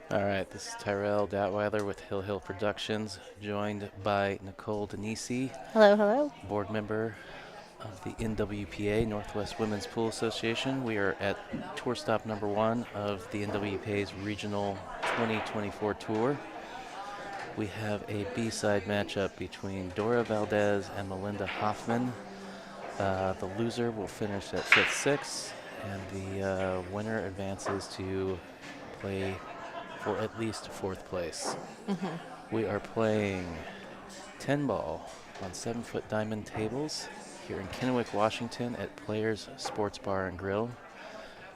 All right, this is Tyrell Datweiler with Hill Hill Productions, joined by Nicole Denisi, Hello, hello. board member of the NWPA, Northwest Women's Pool Association. We are at tour stop number 1 of the NWPA's Regional 2024 Tour. We have a B-side matchup between Dora Valdez and Melinda Hoffman. The loser will finish at 5th-6, and the winner advances to play for at least 4th place. We are playing 10 ball on 7-foot diamond tables here in Kennewick, Washington at Players Sports Bar and Grill.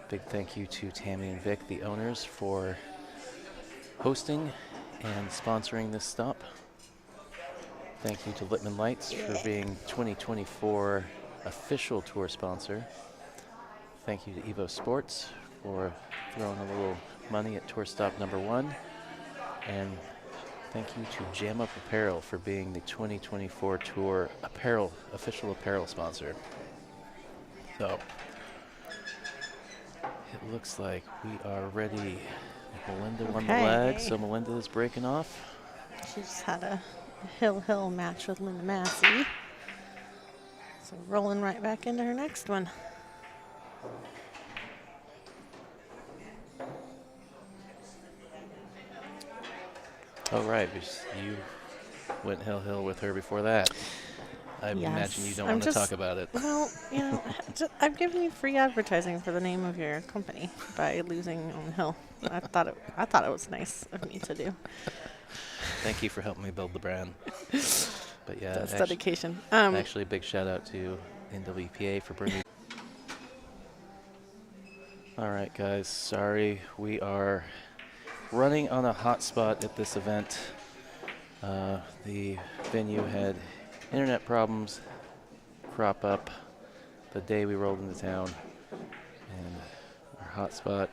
Big thank you to Tammy and Vic, the owners, for hosting and sponsoring this stop. Thank you to Littman Lights for being 2024 official tour sponsor. Thank you to Evo Sports for throwing a little money at tour stop number 1. And thank you to Jam Up Apparel for being the 2024 tour official apparel sponsor. So it looks like we are ready. Melinda won the leg, so Melinda is breaking off. She just had a hill match with Linda Massey. So rolling right back into her next one. Oh, right, because you went hill with her before that. I imagine you don't want to talk about it. Well, you know, I'm giving you free advertising for the name of your company by losing on the hill. I thought it was nice of me to do. Thank you for helping me build the brand. But yeah, that's dedication. Actually, big shout out to NWPA for bringing. All right, guys. Sorry, we are running on a hot spot at this event. The venue had internet problems crop up the day we rolled into town, and our hotspot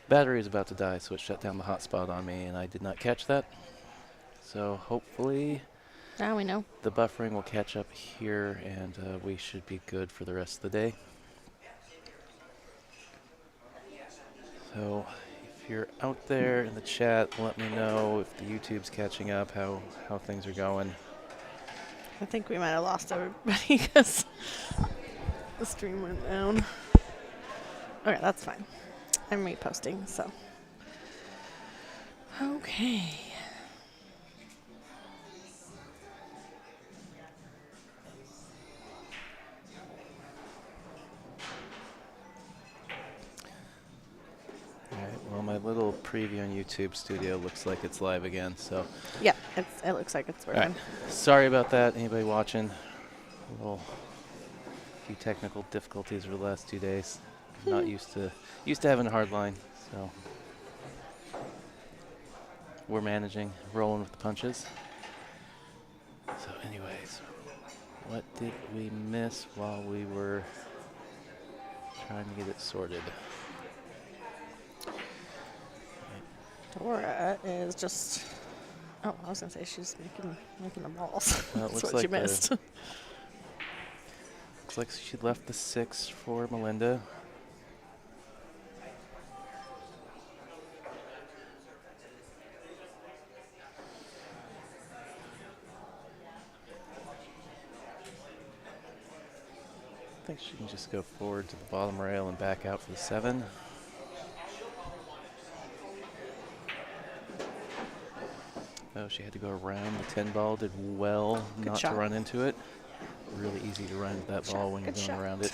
battery is about to die, so it shut down the hotspot on me, and I did not catch that. So hopefully now we know the buffering will catch up here, and we should be good for the rest of the day. So if you're out there in the chat, let me know if the YouTube's catching up, how things are going. I think we might have lost everybody because the stream went down. Okay, that's fine. I'm reposting, so. Okay. All right, well, my little preview on YouTube Studio looks like it's live again, so. Yeah, it looks like it's working. Right. Sorry about that, anybody watching. A few technical difficulties over the last 2 days. Not used to having a hard line, so we're managing, rolling with the punches. So anyways, what did we miss while we were trying to get it sorted? Dora is just, I was going to say she's making the balls. Well, That's what she missed. Looks like she left the 6 for Melinda. I think she can just go forward to the bottom rail and back out for the 7. Oh, she had to go around the 10 ball. Did well not to run into it. Really easy to run that ball when you're going around it.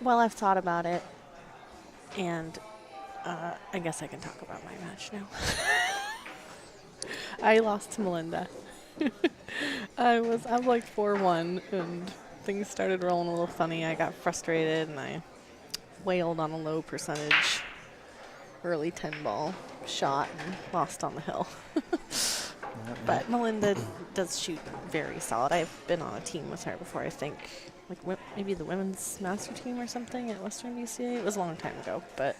Well, I've thought about it, and I guess I can talk about my match now. I lost to Melinda. I'm like 4-1, and things started rolling a little funny. I got frustrated, and I wailed on a low percentage early 10 ball shot and lost on the hill. But Melinda does shoot very solid. I've been on a team with her before, I think. Like maybe the women's master team or something at Western BCA. It was a long time ago, but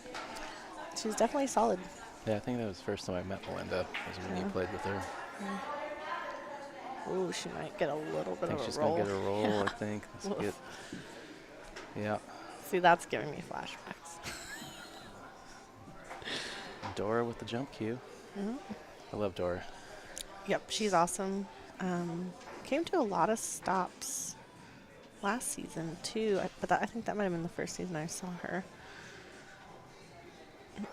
she's definitely solid. Yeah, I think that was the first time I met Melinda, was when you played with her. Ooh, she might get a little bit of a roll. I think she's going to get a roll, I think. Let's get, yeah. See, that's giving me flashbacks. Dora with the jump cue. Mhm. I love Dora. Yep, she's awesome. Came to a lot of stops last season too, but I think that might have been the first season I saw her. We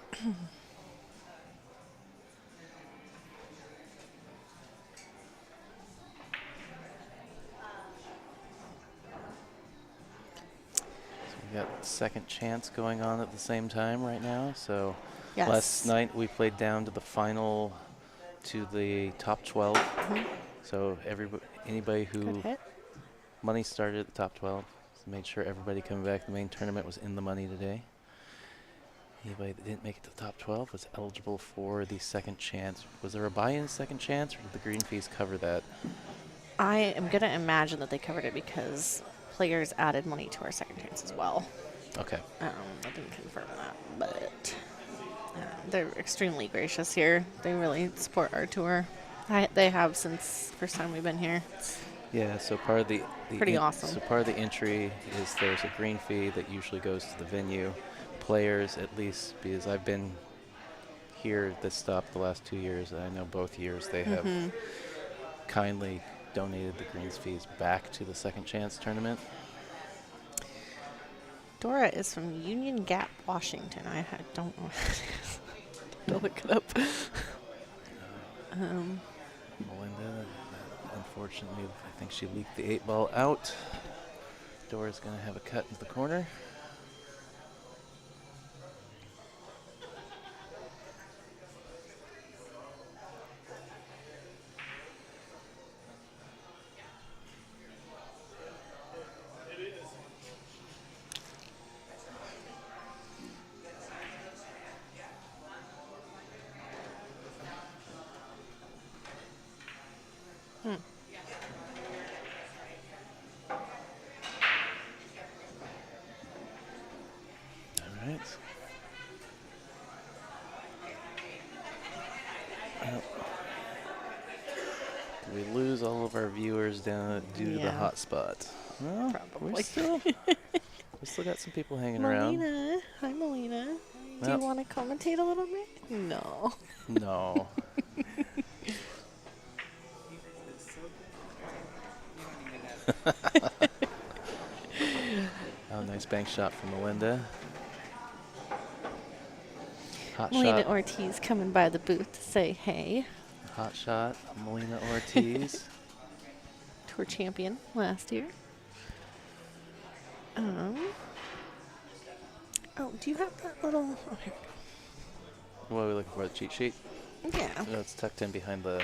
got second chance going on at the same time right now. So Yes. last night we played down to the final, to the top 12. Mhm. So anybody Good who hit. money started at the top 12, so made sure everybody coming back. The main tournament was in the money today. Anybody that didn't make it to the top 12 was eligible for the second chance. Was there a buy-in second chance, or did the green fees cover that? I am going to imagine that they covered it because players added money to our second chance as well. Okay. I didn't confirm that, but they're extremely gracious here. They really support our tour. They have since first time we've been here. Yeah, so part of the Pretty awesome. So part of the entry is there's a green fee that usually goes to the venue. Players, at least, because I've been here at this stop the last 2 years, and I know both years they have kindly donated the greens fees back to the second chance tournament. Dora is from Union Gap, Washington. I don't know what that is. Don't look it up. Melinda, unfortunately, I think she leaked the 8-ball out. Dora's going to have a cut into the corner. All right. Did we lose all of our viewers down due to the hot spot? Well, Probably. we still got some people hanging around. Melina. Hi, Melina. Do Well, you want to commentate a little bit? No. no. Oh, nice bank shot from Melinda. Hot Melina shot. Ortiz coming by the booth to say hey. Hot shot, Melina Ortiz. Tour champion last year. Oh, do you have that little? Okay. What are we looking for? The cheat sheet? Yeah. No, it's tucked in behind the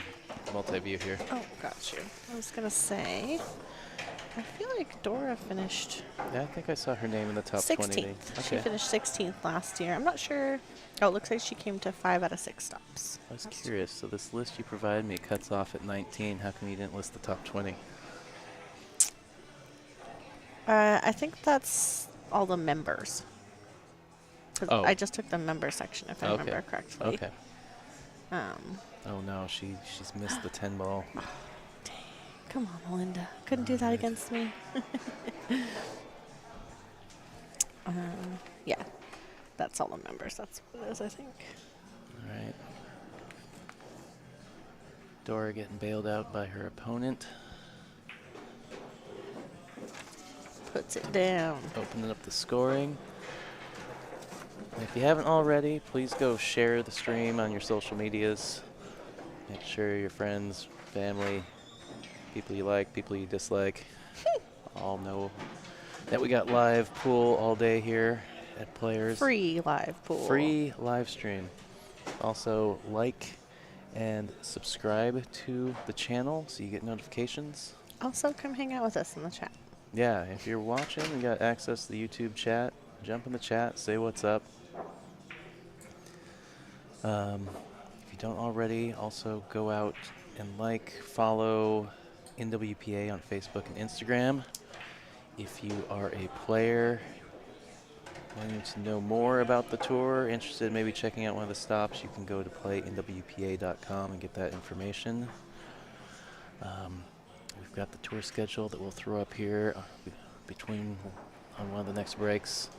multi-view here. Oh, got you. I was gonna say, I feel like Dora finished Yeah, I think I saw her name in the top 16th. 20. She Okay. finished 16th last year. I'm not sure. Oh, it looks like she came to 5 out of 6 stops. I was curious. So this list you provided me cuts off at 19. How come you didn't list the top 20? I think that's all the members. 'Cause Oh. I just took the member section, if I Okay. remember correctly. Okay. Oh no, she's missed the 10 ball. Dang. Come on, Melinda. Couldn't do that Alright. against me. Yeah. That's all the members. That's what it is, I think. All right. Dora getting bailed out by her opponent. Puts it down. Opening up the scoring. And if you haven't already, please go share the stream on your social medias. Make sure your friends, family, people you like, people you dislike, all know that we got live pool all day here at Players. Free live pool. Free live stream. Also, like and subscribe to the channel so you get notifications. Also, come hang out with us in the chat. Yeah, if you're watching and got access to the YouTube chat, jump in the chat, say what's up. If you don't already, also go out and follow NWPA on Facebook and Instagram. If you are a player wanting to know more about the tour, interested in maybe checking out one of the stops, you can go to playnwpa.com and get that information. We've got the tour schedule that we'll throw up here on one of the next breaks.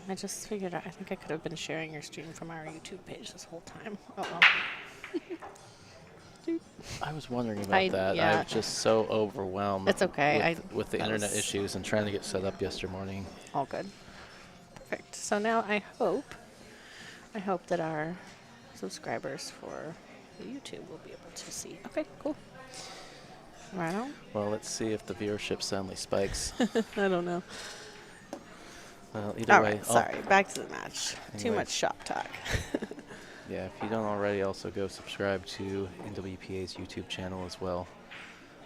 I just figured out. I think I could have been sharing your stream from our YouTube page this whole time. I was wondering about that. Yeah. I was just so overwhelmed It's okay. with the that internet was issues and trying to get set up yesterday morning. all good. Perfect. So now I hope that our subscribers for the YouTube will be able to see. Okay, cool. Right on. Well, let's see if the viewership suddenly spikes. I don't know. Well, either All way. right, sorry. Back to the match. Too Anyways. much shop talk. Yeah, if you don't already, also go subscribe to NWPA's YouTube channel as well.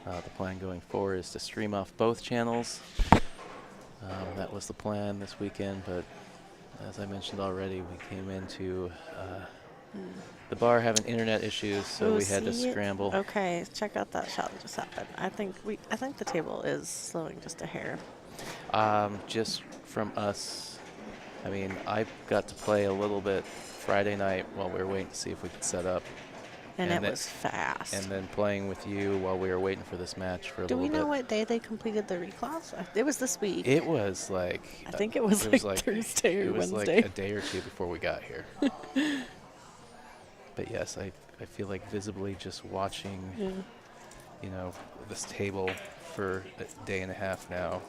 The plan going forward is to stream off both channels. That was the plan this weekend, but as I mentioned already, we came into the bar having internet issues, so we had to scramble. Okay, check out that shot that just happened. I think the table is slowing just a hair. Just from us, I mean, I got to play a little bit Friday night while we were waiting to see if we could set up. And it was fast. And then playing with you while we were waiting for this match for a little bit. Do we know what day they completed the reclass? It was this week. It was like... I think it was like Thursday or Wednesday. It was like a day or two before we got here. But yes, I feel like visibly just watching, you know, this table for a day and a half now,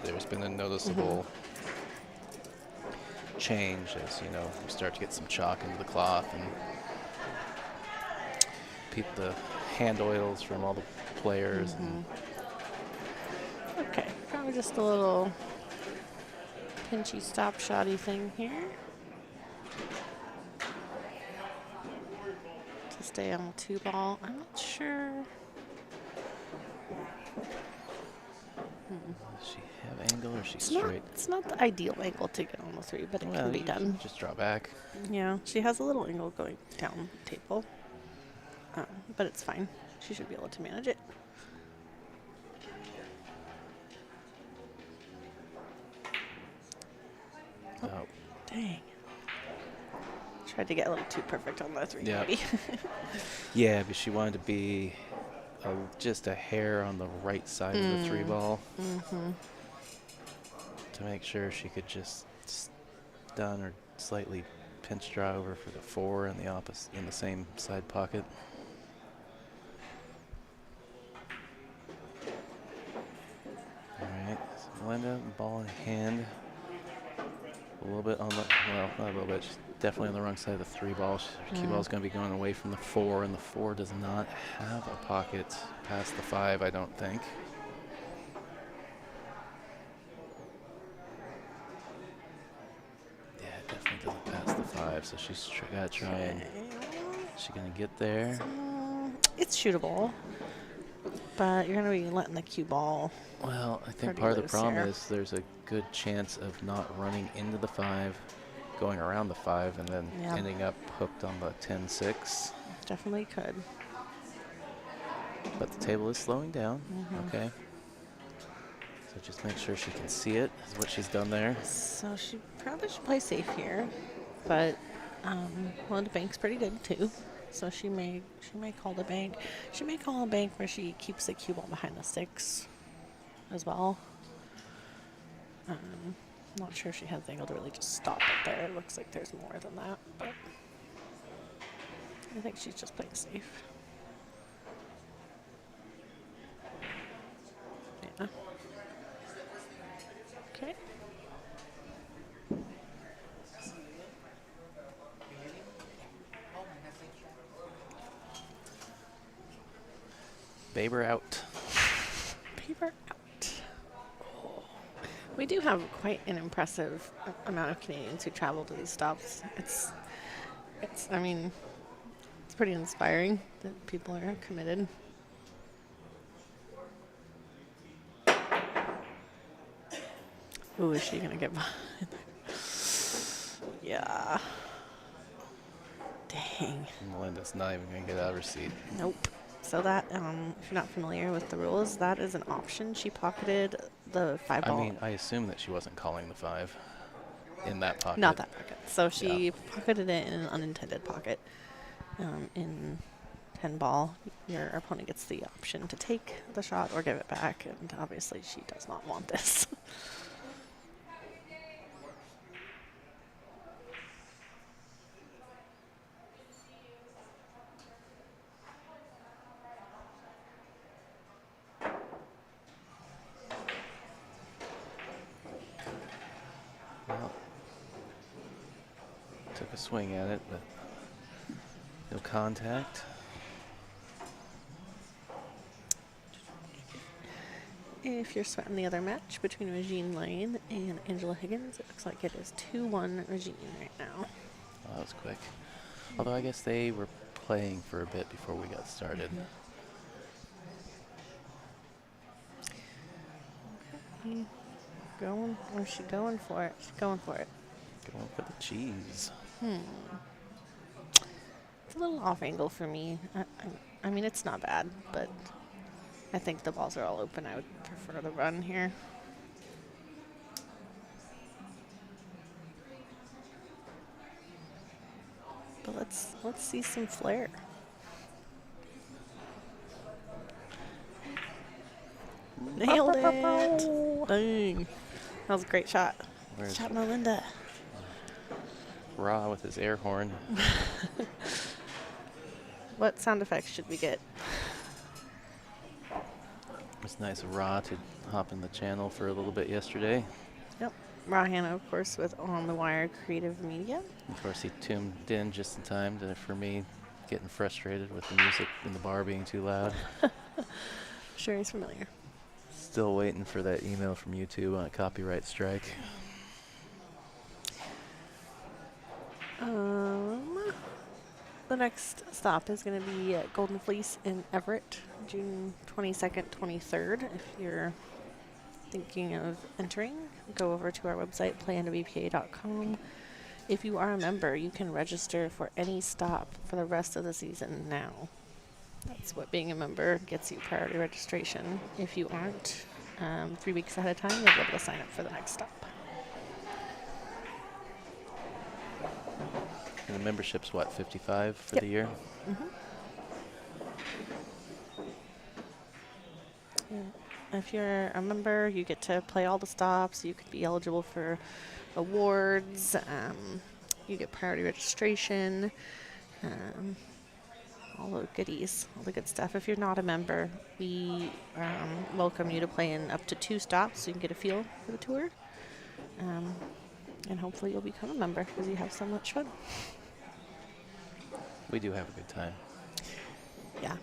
there's been a noticeable change as, you know, we start to get some chalk into the cloth and the hand oils from all the players. And okay, probably just a little pinchy stop shotty thing here. To stay on the 2-ball. I'm not sure. Does she have angle or is she straight? It's not the ideal angle to get on the 3, but it can be done. Just draw back. Yeah, she has a little angle going down the table. But it's fine. She should be able to manage it. Oh, dang. Tried to get a little too perfect on the 3, maybe. Yeah, but she wanted to be just a hair on the right side of the 3-ball. To make sure she could just stun or slightly pinch draw over for the 4 in the same side pocket. Alright, so Melinda, ball in hand. A little bit on the, well, not a little bit, she's definitely on the wrong side of the 3-ball. Her cue ball's going to be going away from the 4, and the 4 does not have a pocket past the 5, I don't think. Yeah, it definitely doesn't pass the 5, so she's got to try and, is she going to get there? It's shootable, but you're going to be letting the cue ball. Well, I think part of the problem is there's a good chance of not running into the 5, going around the 5, and then ending up hooked on the 10-6. Definitely could. But the table is slowing down. Okay. So just make sure she can see it, is what she's done there. So she probably should play safe here, but well, the bank's pretty good too. So she may call the bank. She may call a bank where she keeps the cue ball behind the 6 as well. Not sure if she has the angle to really just stop it there. It looks like there's more than that, but I think she's just playing safe. Yeah. Okay. Baber out. Baber out. Oh. We do have quite an impressive amount of Canadians who travel to these stops. It's I mean, it's pretty inspiring that people are committed. Ooh, is she gonna get behind? Yeah. Dang. Melinda's not even going to get out of her seat. Nope. So that, if you're not familiar with the rules, that is an option. She pocketed the 5-ball. I mean, I assume that she wasn't calling the 5 in that pocket. Not that pocket. So she pocketed it in an unintended pocket. In 10-ball, your opponent gets the option to take the shot or give it back, and obviously she does not want this. a swing at it, but no contact. If you're sweating the other match between Regine Lane and Angela Higgins, it looks like it is 2-1 Regine right now. Oh, that was quick. Although I guess they were playing for a bit before we got started. Okay. Going, where's she going for it? She's going for it. Going for the cheese. It's a little off angle for me. I mean, it's not bad, but I think the balls are all open. I would prefer the run here. But let's see some flair. Nailed it! Dang. That was a great shot. Where's Shot Melinda. Ra with his air horn? What sound effects should we get? It's nice of Ra to hop in the channel for a little bit yesterday. Yep. Rahana, of course, with On the Wire Creative Media. Of course, he tuned in just in time for me getting frustrated with the music in the bar being too loud. Sure, he's familiar. Still waiting for that email from YouTube on a copyright strike. The next stop is going to be Golden Fleece in Everett, June 22nd, 23rd. If you're thinking of entering, go over to our website, playnwpa.com. If you are a member, you can register for any stop for the rest of the season now. That's what being a member gets you, priority registration. If you aren't, 3 weeks ahead of time, you'll be able to sign up for the next stop. And the membership's what, 55 for Yep. the year? If you're a member, you get to play all the stops. You could be eligible for awards. You get priority registration. All the goodies, all the good stuff. If you're not a member, we welcome you to play in up to 2 stops so you can get a feel for the tour. And hopefully you'll become a member because you have so much fun. We do have a good time. Yeah,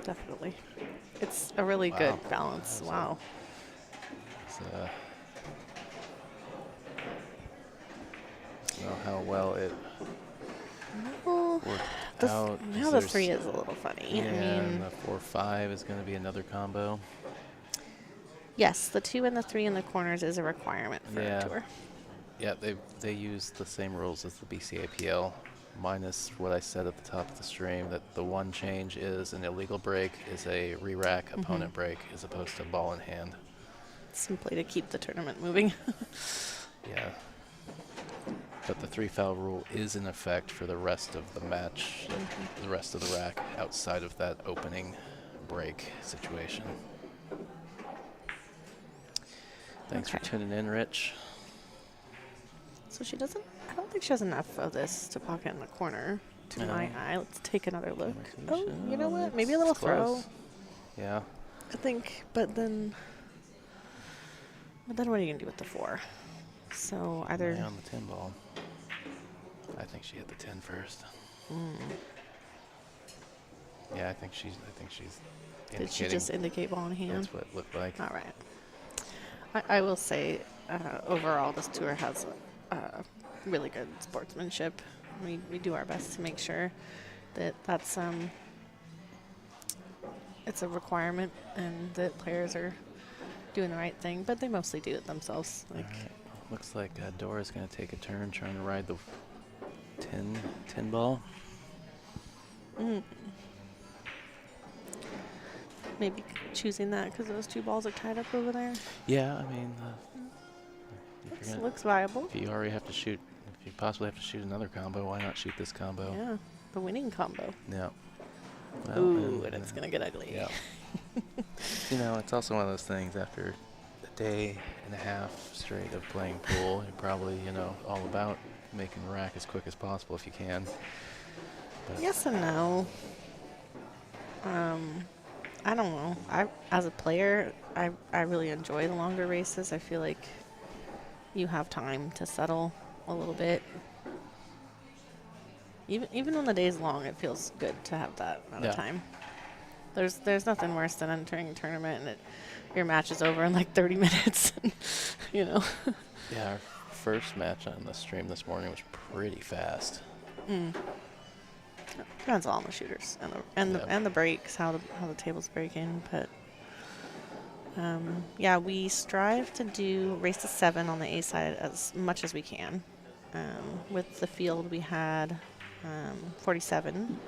definitely. It's a really good balance. Wow. It's, I don't know how well it Well, worked out. now the 3 is a little funny. Yeah, I mean, and the 4-5 is going to be another combo. yes, the 2 and the 3 in the corners is a requirement for Yeah. a tour. Yeah, they use the same rules as the BCAPL, minus what I said at the top of the stream, that the one change is an illegal break is a re-rack opponent break as opposed to ball in hand. Simply to keep the tournament moving. Yeah. But the 3-foul rule is in effect for the rest of the match, the rest of the rack outside of that opening break situation. Thanks for tuning in, Rich. So she doesn't, I don't think she has enough of this to pocket in the corner to my eye. Let's take another look. Oh, you know what? Maybe a little throw. Yeah. I think, but then what are you going to do with the 4? So either Lay on the 10 ball. I think she hit the 10 first. Yeah, I think she's did she just indicate ball in hand? That's what it looked like. All right. I will say, overall, this tour has really good sportsmanship. We do our best to make sure that that's it's a requirement and that players are doing the right thing, but they mostly do it themselves. Like, Looks like Dora's going to take a turn trying to ride the 10 ball. maybe choosing that because those 2 balls are tied up over there. Yeah, I mean, if Looks viable. if you already have to shoot, if you possibly have to shoot another combo, why not shoot this combo? Yeah, the winning combo. Yeah. Well, Ooh, and it's going to get ugly. Yeah. You know, it's also one of those things after a day and a half straight of playing pool, you're probably, all about making the rack as quick as possible if you can. But Yes and no. I don't know. As a player, I really enjoy the longer races. I feel like you have time to settle a little bit. Even when the day's long, it feels good to have that amount of Yeah. time. There's nothing worse than entering a tournament and your match is over in like 30 minutes. You know. Yeah, our first match on the stream this morning was pretty fast. Depends on the shooters and the breaks, how the table's breaking, but yeah, we strive to do race to 7 on the A side as much as we can. With the field, we had 47,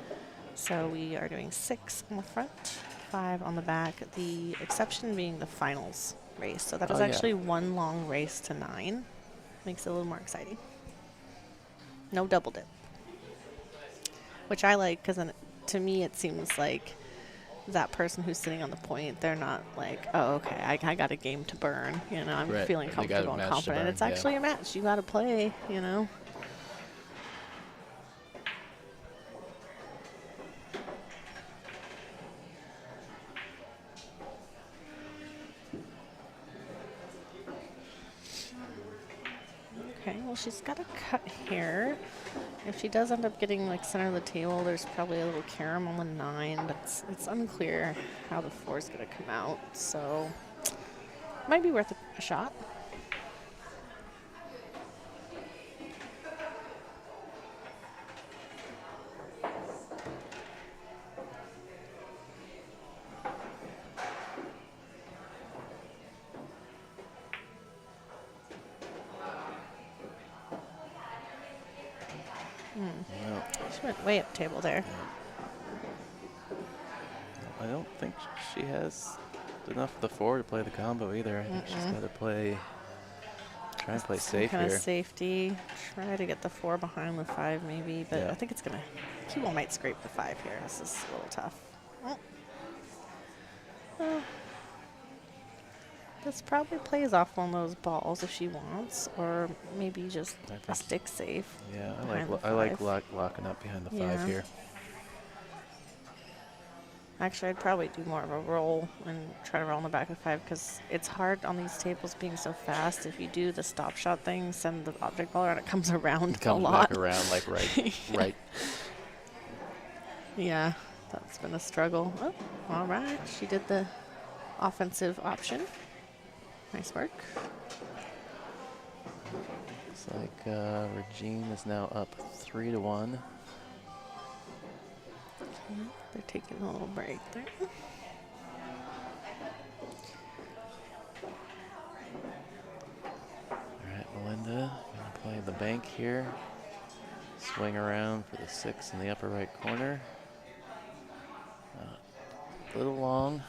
so we are doing 6 on the front, 5 on the back. The exception being the finals race, so that is actually one long race to 9. Makes it a little more exciting. No double dip, which I like because to me it seems like that person who's sitting on the point, they're not like, oh, okay, I got a game to burn. You know, I'm feeling comfortable and confident. It's actually a match. You got to play, you know. Okay, well, she's got a cut here. If she does end up getting like center of the table, there's probably a little carom on the 9, but it's unclear how the 4 is going to come out. So might be worth a shot. Well, She went way up table there. I don't think she has enough of the 4 to play the combo either. I think she's got to try and play safe Kind of here. safety. Try to get the 4 behind the 5 maybe, but I think it's going to... Keyboard might scrape the 5 here. This is a little tough. This probably plays off one of those balls if she wants, or maybe just a stick safe. Yeah, I like locking up behind the 5 here. Actually, I'd probably do more of a roll and try to roll in the back of 5 because it's hard on these tables being so fast. If you do the stop shot thing, send the object ball around, it comes around a lot. Back around like right. Yeah, that's been a struggle. Oh, all right. She did the offensive option. Nice work. Looks like Regine is now up 3-1. They're taking a little break there. All right, Melinda gonna play the bank here. Swing around for the 6 in the upper right corner. A little long.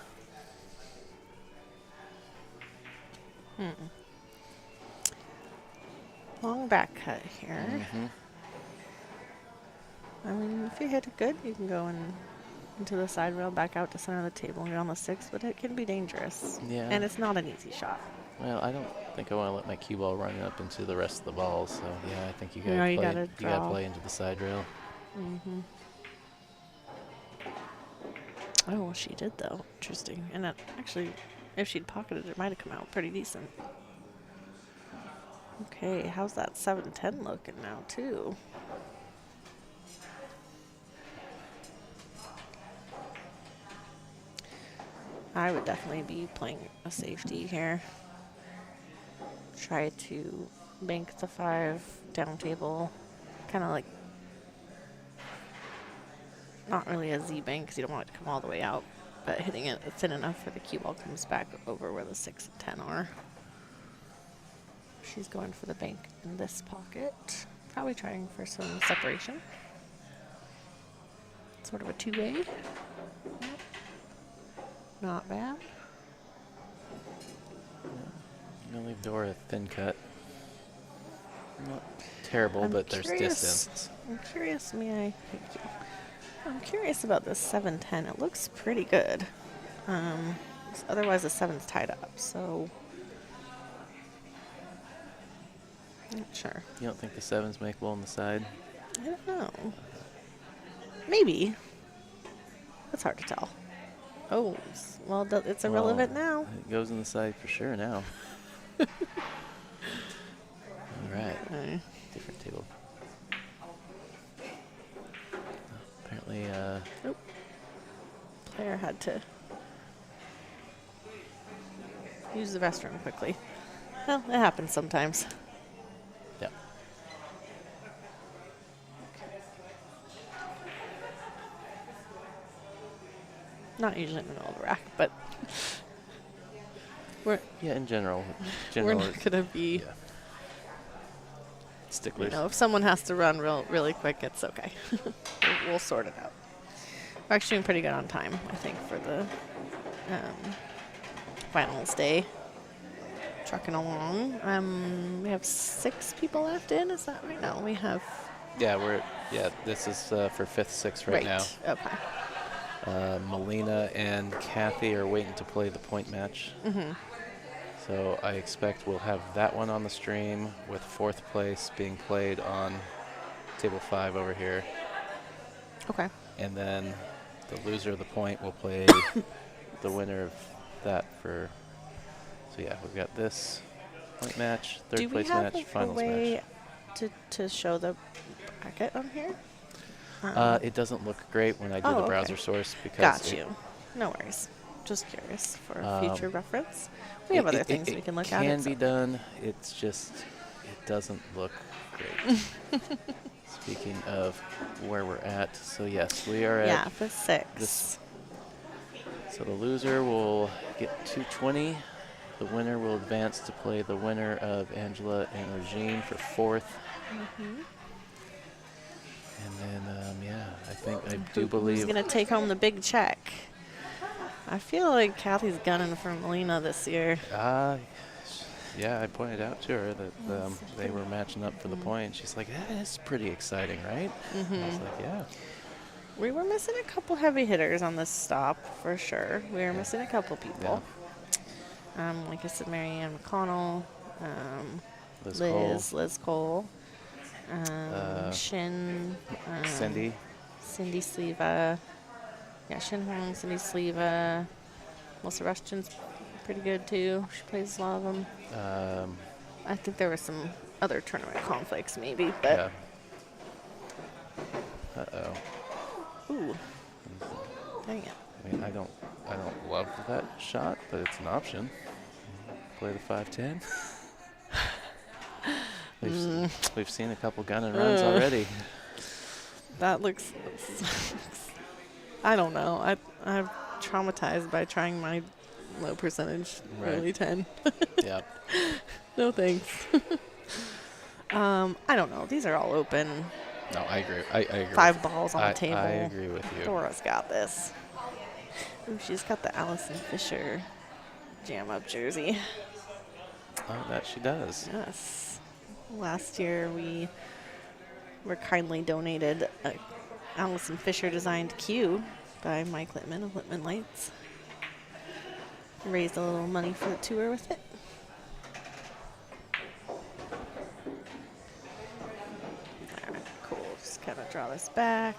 Long back cut here. I mean, if you hit it good, you can go into the side rail, back out to center of the table, and get on the 6, but it can be dangerous. Yeah. And it's not an easy shot. Well, I don't think I want to let my cue ball run up into the rest of the balls, so yeah, I think you gotta play into the side rail. Oh, well, she did though. Interesting. And that actually, if she'd pocketed it, might have come out pretty decent. Okay, how's that 7-10 looking now, too? I would definitely be playing a safety here. Try to bank the 5 down table, kind of like not really a Z bank because you don't want it to come all the way out, but hitting it thin enough where the cue ball comes back over where the 6 and 10 are. She's going for the bank in this pocket, probably trying for some separation. Sort of a 2-way. Yep. Not bad. I'm gonna leave Dora a thin cut. Not terrible, but there's distance. I'm curious, thank you. I'm curious about this 7-10. It looks pretty good. Otherwise the 7's tied up, so not sure. You don't think the 7's makeable on the side? I don't know. Maybe. It's hard to tell. Oh, well, it's irrelevant now. It goes in the side for sure now. All right. Okay. Different table. Apparently, Nope. Player had to use the restroom quickly. Well, it happens sometimes. yeah. Not usually in the middle of the rack, but we're Yeah, in general. we're not gonna be. Yeah. Sticklers. You know, if someone has to run really quick, it's okay. We'll sort it out. We're actually doing pretty good on time, I think, for the finals day. Trucking along. We have 6 people left in. Is that right? No, we have. Yeah, this is for 5th, 6th right now. Okay. Melina and Kathy are waiting to play the point match. Mm-hmm. So I expect we'll have that one on the stream with 4th place being played on table 5 over here. Okay. And then the loser of the point will play the winner of that for. So yeah, we've got this point match, 3rd place match, Do we have finals a way match. to show the bracket on here? It doesn't look great when I do the okay. browser source because Got you. No worries. Just curious for future reference. We have other things we can look at. It can be done. It's just, it doesn't look great. Speaking of where we're at, so yes, we are Yeah, at for 6. this. So the loser will get 220. The winner will advance to play the winner of Angela and Regine for 4th. Mm-hmm. And then, yeah, I do believe. Who's going to take home the big check? I feel like Kathy's gunning for Melina this year. Yeah, I pointed out to her that they were matching up for the point. She's like, that is pretty exciting, right? Mm-hmm. I was like, yeah. We were missing a couple heavy hitters on this stop, for sure. We were missing a couple people. Like I said, Marianne McConnell, Liz Cole, Shin, Cindy Sleva. Yeah, Shin Hong, Cindy Sleva. Melissa Rushton's pretty good too. She plays a lot of them. I think there were some other tournament conflicts maybe, but yeah. Uh-oh. ooh. Dang it. I mean, I don't love that shot, but it's an option. Play the 5-10. We've seen a couple gun and runs already. That looks. I don't know. I'm traumatized by trying my low percentage early 10. Yep. No thanks. I don't know. These are all open. No, I agree. I agree. 5 balls on the table. I agree with you. Dora's got this. Ooh, she's got the Allison Fisher jam up jersey. Oh, that she does. Yes. Last year we were kindly donated a Allison Fisher designed cue by Mike Littman of Littman Lights. Raised a little money for the tour with it. All right, cool. Just kind of draw this back.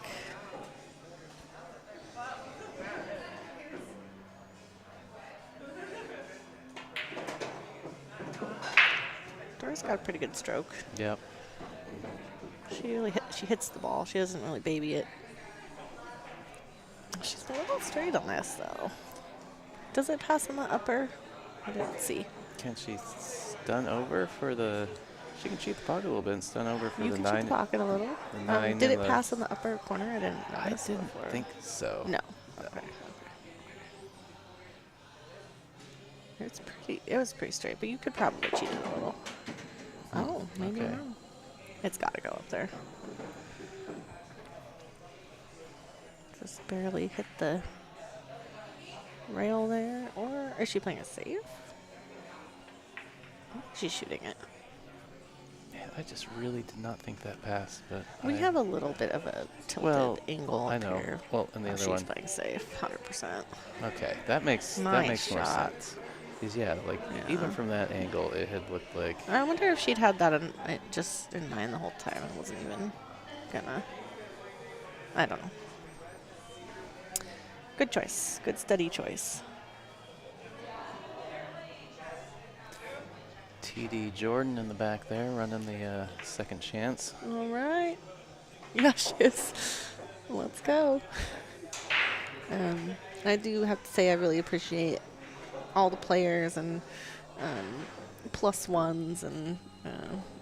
Dora's got a pretty good stroke. Yep. She hits the ball. She doesn't really baby it. She's a little straight on this, though. Does it pass on the upper? I didn't see. Can she stun over for the... She can cheat the pocket a little bit and stun over for You the can 9. cheat the pocket a little. The 9 Did and it pass on the upper corner? I didn't know. I this didn't before. think so. No. Okay. It was pretty straight, but you could probably cheat it a little. Oh, maybe okay. not. It's got to go up there. Just barely hit the rail there. Or is she playing a save? She's shooting it. Man, I just really did not think that passed, but We have a little bit of a tilted angle I up know. here. Well, and the other she's one. playing safe, 100%. Okay, that makes more Nice sense. shot. 'Cause, yeah, like even from that angle, it had looked like. I wonder if she'd had that just in mind the whole time and wasn't even gonna. I don't know. Good choice. Good steady choice. TD Jordan in the back there running the second chance. All right. Yeah, she is. Let's go. I do have to say I really appreciate all the players and um, plus ones and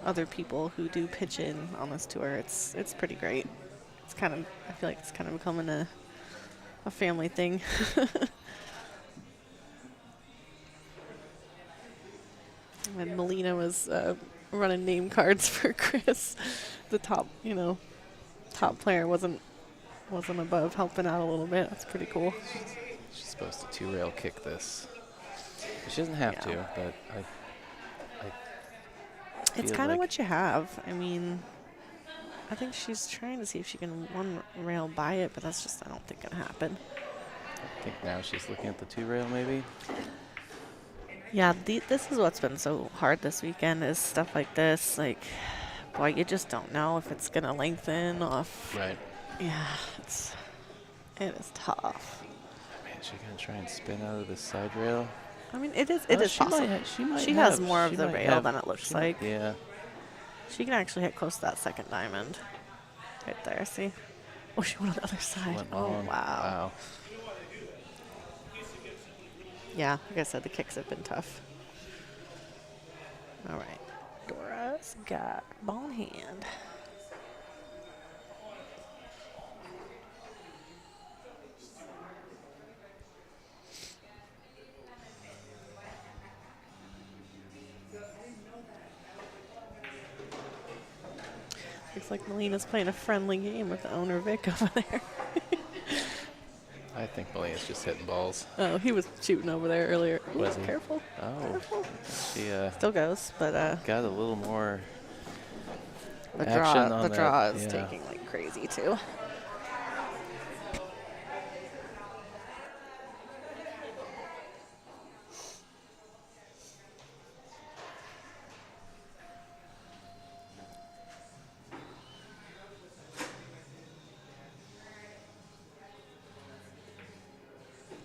other people who do pitch in on this tour. It's pretty great. It's kind of I feel like it's kind of becoming a family thing. And Melina was running name cards for Chris. The top player wasn't above helping out a little bit. That's pretty cool. She's supposed to two-rail kick this. She doesn't have Yeah. to, but I It's feel kind of like what you have. I mean, I think she's trying to see if she can one rail by it, but that's just I don't think gonna happen. I think now she's looking at the two-rail maybe. Yeah, this is what's been so hard this weekend is stuff like this. Like, boy, you just don't know if it's gonna lengthen off. Right. Yeah, it is tough. Man, she's gonna try and spin out of this side rail. I mean, it is She possible. she Has more of the rail than it looks like. Yeah. She can actually hit close to that second diamond. Right there, see? Oh, she went on the other side. Went Oh, on. wow. Yeah, like I said, the kicks have been tough. All right. Dora's got ball in hand. Looks like Melina's playing a friendly game with the owner Vic over there. I think Melina's just hitting balls. Oh, he was shooting over there earlier. Ooh, Was he? careful. Oh. Careful. She Still goes, but got a little more the action on the that. draw is Yeah. taking like crazy too.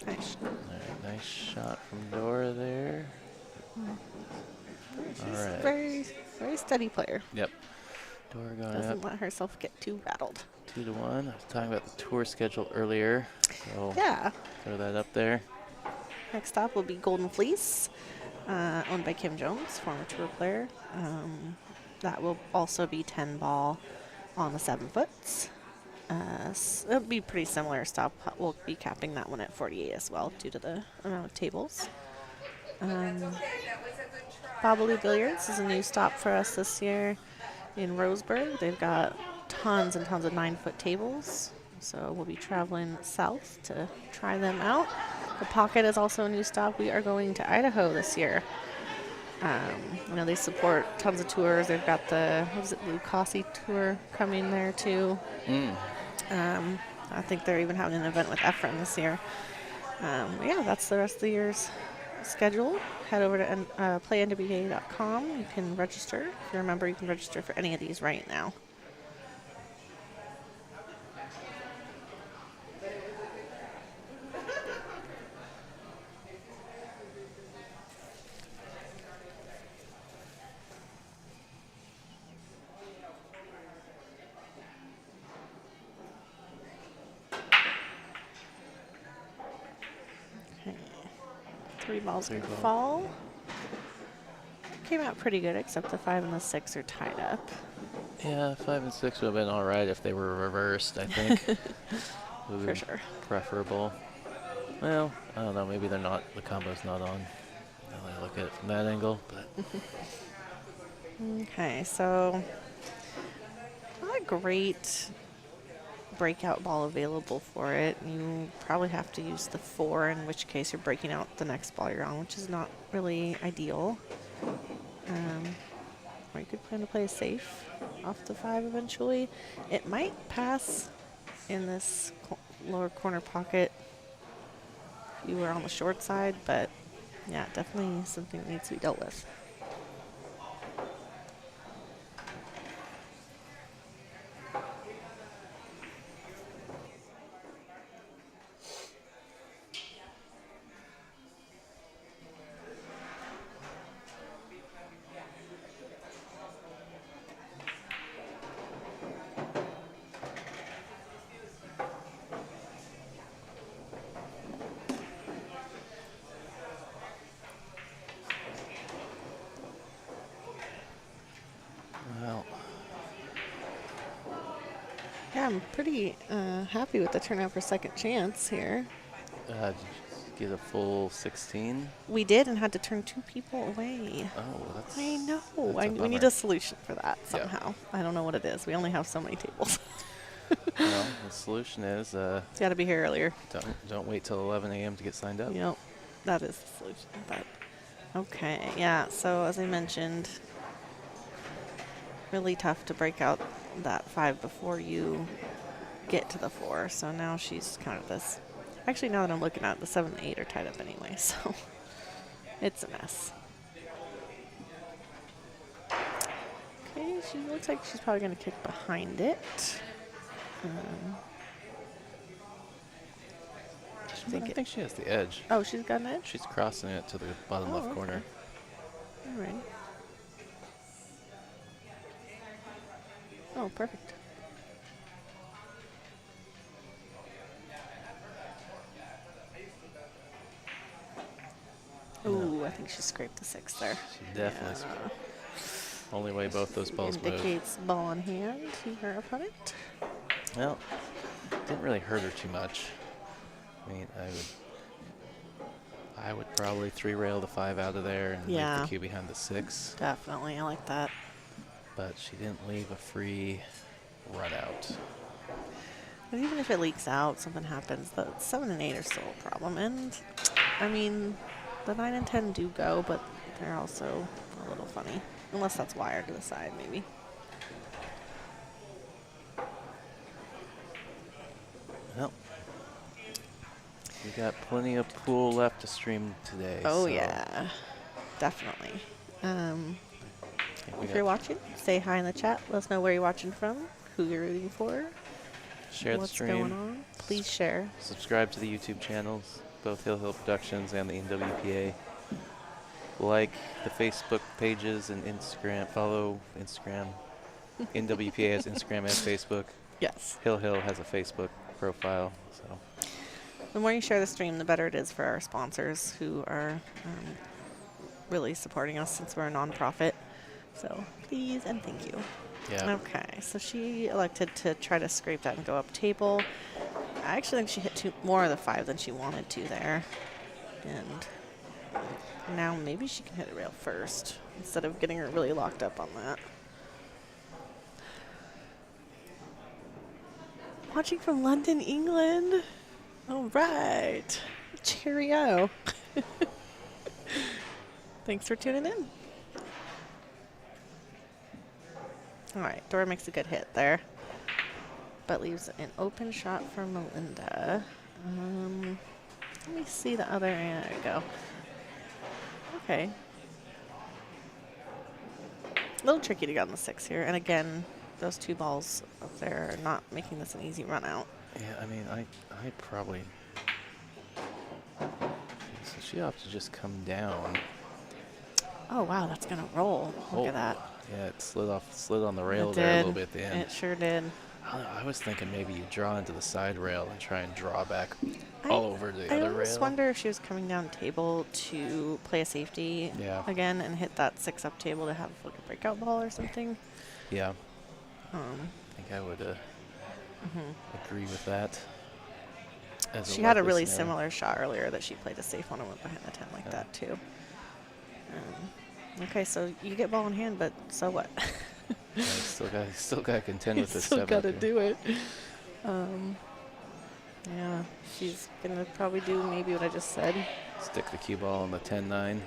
Nice. All right, nice shot from Dora there. She's All right. a very, very steady player. Yep. Dora going Doesn't up let herself get too rattled. 2-1. I was talking about the tour schedule earlier, so Yeah. throw that up there. Next stop will be Golden Fleece, owned by Kim Jones, former tour player. That will also be 10 ball on the 7 foots. It'll be pretty similar stop. We'll be capping that one at 48 as well due to the amount of tables. Babalu Billiards is a new stop for us this year in Roseburg. They've got tons and tons of 9-foot tables, so we'll be traveling south to try them out. The Pocket is also a new stop. We are going to Idaho this year. They support tons of tours. They've got the Lucasi tour coming there too. I think they're even having an event with Efren this year. Yeah, that's the rest of the year's schedule. Head over to playnwpa.com. You can register. If you're a member, you can register for any of these right now. Okay. 3 balls Three gonna ball. fall. Came out pretty good, except the 5 and the 6 are tied up. Yeah, 5 and 6 would have been all right if they were reversed, I think. Would For be sure. Preferable. Well, I don't know. Maybe they're not. The combo's not on. Now that I look at it from that angle, but Okay, so not a great breakout ball available for it. You probably have to use the 4, in which case you're breaking out the next ball you're on, which is not really ideal. Or you could plan to play it safe off the 5 eventually. It might pass in this lower corner pocket if you were on the short side, but yeah, definitely something that needs to be dealt with. I'm pretty happy with the turnout for second chance here. Did you get a full 16? We did and had to turn 2 people away. Oh, that's. I know. That's a We need bummer. a solution for that Yeah. somehow. I don't know what it is. We only have so many tables. Well, the solution is It's got to be here earlier. don't wait till 11 a.m. to get signed up. Yep, that is the solution. But okay, yeah. So as I mentioned, really tough to break out that 5 before you get to the 4. So now she's kind of this. Actually, now that I'm looking at it, the 7 and 8 are tied up anyway, so it's a mess. Okay, she looks like she's probably going to kick behind it. I think she has the edge. Oh, she's got an edge? She's crossing it to the bottom left okay. corner. All right. Oh, perfect. Ooh, I think she scraped the 6 there. She definitely scraped. Only way both those balls move. Indicates ball in hand to her opponent. Well, didn't really hurt her too much. I mean, I would probably 3-rail the 5 out of there and leave the cue behind the 6. Definitely, I like that. But she didn't leave a free run out. But even if it leaks out, something happens, the 7 and 8 are still a problem. And, I mean, the 9 and 10 do go, but they're also a little funny. Unless that's wired to the side, maybe. Well, we got plenty of pool left to stream today. Oh, so yeah. Definitely. we If you're watching, say hi in the chat. Let us know where you're watching from, who you're rooting for, share what's the stream. going on. Please share. Subscribe to the YouTube channels, both Hill Hill Productions and the NWPA. Like the Facebook pages and Instagram. Follow Instagram. NWPA has Instagram and Facebook. Yes. Hill Hill has a Facebook profile. So The more you share the stream, the better it is for our sponsors who are really supporting us since we're a nonprofit. So please and thank you. yeah. Okay, so she elected to try to scrape that and go up table. I actually think she hit more of the 5 than she wanted to there. And now maybe she can hit a rail first instead of getting her really locked up on that. Watching from London, England. All right. Cheerio. Thanks for tuning in. All right, Dora makes a good hit there, but leaves an open shot for Melinda. Let me see the other end. There we go. Okay. A little tricky to get on the 6 here, and again, those 2 balls up there are not making this an easy run out. Yeah, I mean, I probably. So she ought to just come down. Oh wow, that's gonna roll. Look at that. Yeah, it slid on the rail It there a did. little bit at the end. It sure did. I don't know, I was thinking maybe you draw into the side rail and try and draw back all over the I other almost rail. wonder if she was coming down table to play a safety again and hit that 6 up table to have like a breakout ball or something. Yeah. I think I would agree with that. She had a really similar shot earlier that she played a safe one and went behind the 10 like that too. Okay, so you get ball in hand, but so what? Yeah, still got to contend with this. Still 7 got to up here. do it. Yeah, she's gonna probably do maybe what I just said. Stick the cue ball on the 10-9.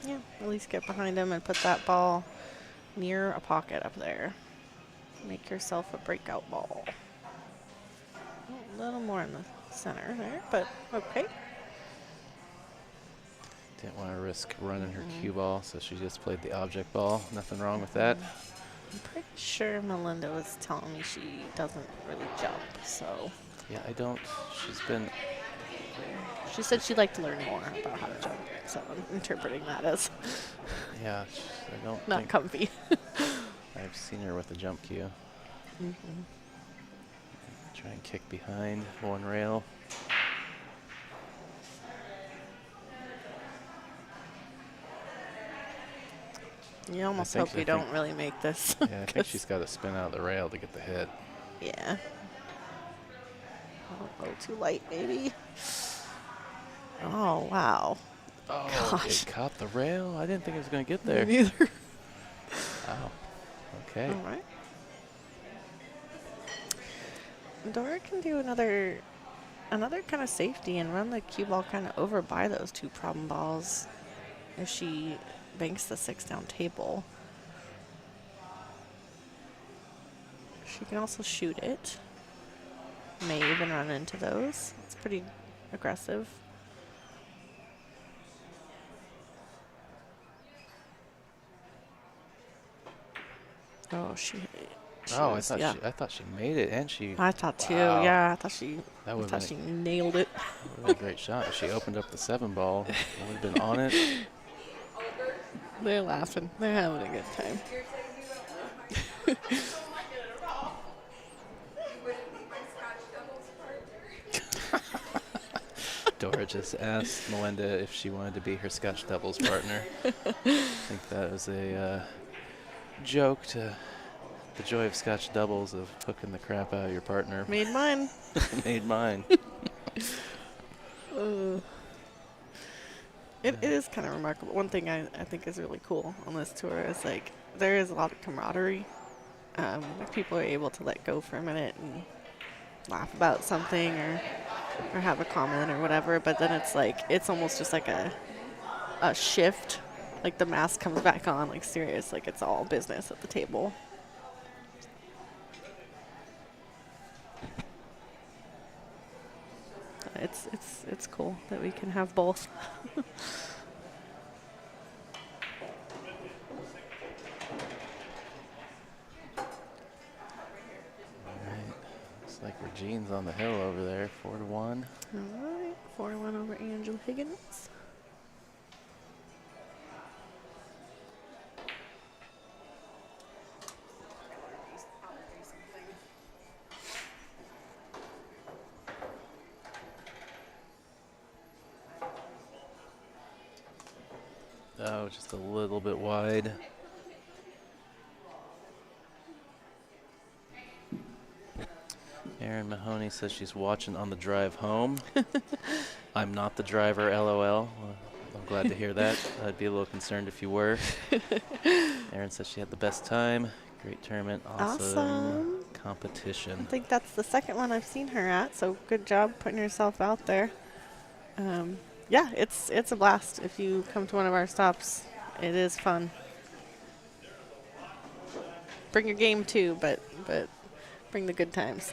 Yeah, at least get behind him and put that ball near a pocket up there. Make yourself a breakout ball. A little more in the center there, but okay. Didn't want to risk running her cue ball, so she just played the object ball. Nothing wrong with that. I'm pretty sure Melinda was telling me she doesn't really jump, so. Yeah, I don't. She's been. She said she'd like to learn more about how to jump, so I'm interpreting that as Yeah, I don't not think comfy. I've seen her with a jump cue. Try and kick behind one rail. You almost I hope think- you don't really make this. Yeah, I think she's got to spin out of the rail to get the hit. Yeah. A little too light, maybe. Oh, wow. Oh, Gosh. it caught the rail. I didn't think it was going to get Me there. neither. Wow. Okay. All right. Dora can do another kind of safety and run the cue ball kind of over by those two problem balls if she banks the 6 down table. She can also shoot it. May even run into those. It's pretty aggressive. Oh, Oh, yeah. I thought she made it, and she. I thought too. Wow. Yeah, That I would thought have she been, nailed it. a great shot. If she opened up the 7 ball, it would have been on it. They're laughing. They're having a good time. Dora just asked Melinda if she wanted to be her Scotch doubles partner. I think that was a joke to the joy of Scotch doubles of hooking the crap out of your partner. Made mine. Made mine. It is kind of remarkable. One thing I think is really cool on this tour is like there is a lot of camaraderie. Like people are able to let go for a minute and laugh about something or have a comment or whatever. But then it's like it's almost just like a shift. Like the mask comes back on, like serious, like it's all business at the table. It's cool that we can have both. Alright. Looks like Regine's on the hill over there, 4-1. All right, 4-1 over Angel Higgins. Oh, just a little bit wide. Erin Mahoney says she's watching on the drive home. I'm not the driver, LOL. Well, I'm glad to hear that. I'd be a little concerned if you were. Erin says she had the best time. Great tournament. Awesome. I Competition. think that's the second one I've seen her at, so good job putting yourself out there. Yeah, it's a blast. If you come to one of our stops, it is fun. Bring your game too, but bring the good times.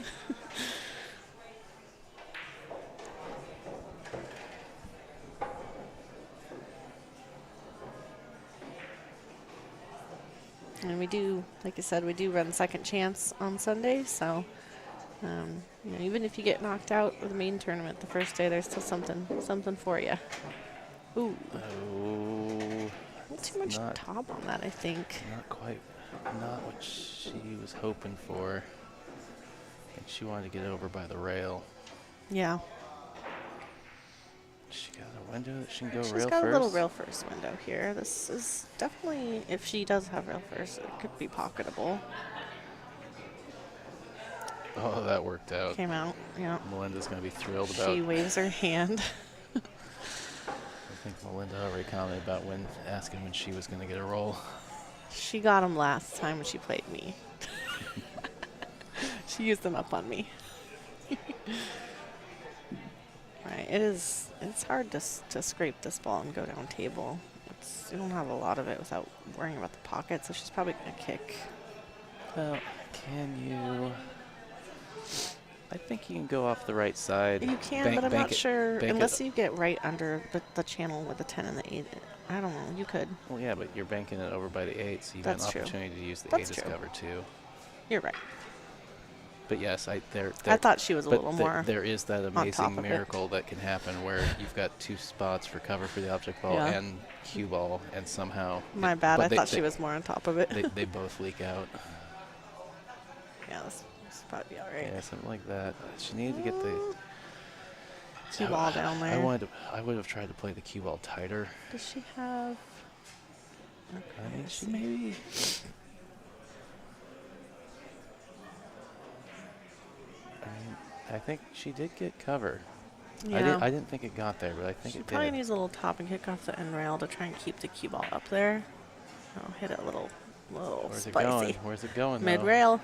And we do, like I said, we do run second chance on Sunday, so you know, even if you get knocked out of the main tournament the first day, there's still something for you. Ooh, Oh, a little too much top on that, I think. not quite. Not what she was hoping for. I think she wanted to get over by the rail. Yeah, She got a window that she can go she's rail got first. a little rail first window here. This is definitely, if she does have rail first, it could be pocketable. Oh, that worked out. Came out, yeah. Melinda's going to be thrilled about. She waves her hand. I think Melinda already commented about asking when she was going to get a roll. She got them last time when she played me. She used them up on me. Right, it's hard to scrape this ball and go down table. You don't have a lot of it without worrying about the pocket, so she's probably going to kick. Well, can you? I think you can go off the right side. You can, but I'm not sure, bank unless it. you get right under the channel with the 10 and the 8. I don't know, you could. Well, yeah, but you're banking it over by the 8, so you have an That's true. opportunity to use the That's 8 as true. cover too. You're right. But yes, I thought she was a little more there is that top amazing of it. miracle that can happen where you've got 2 spots for cover for the object ball Yeah. and cue ball, and somehow. My bad, I but thought she was more on top of it. They both leak out. Yeah, this probably be all right. Yeah, something like that. She needed to get the Cue ball down there. I would have tried to play the cue ball tighter. Does she have? I mean, let's she see. maybe. I think she did get cover. Yeah. I didn't think it got there, but I think She it probably did. needs a little top and kick off the end rail to try and keep the cue ball up there. I'll hit it a little Where's spicy. it going? Where's it going? Mid though? rail.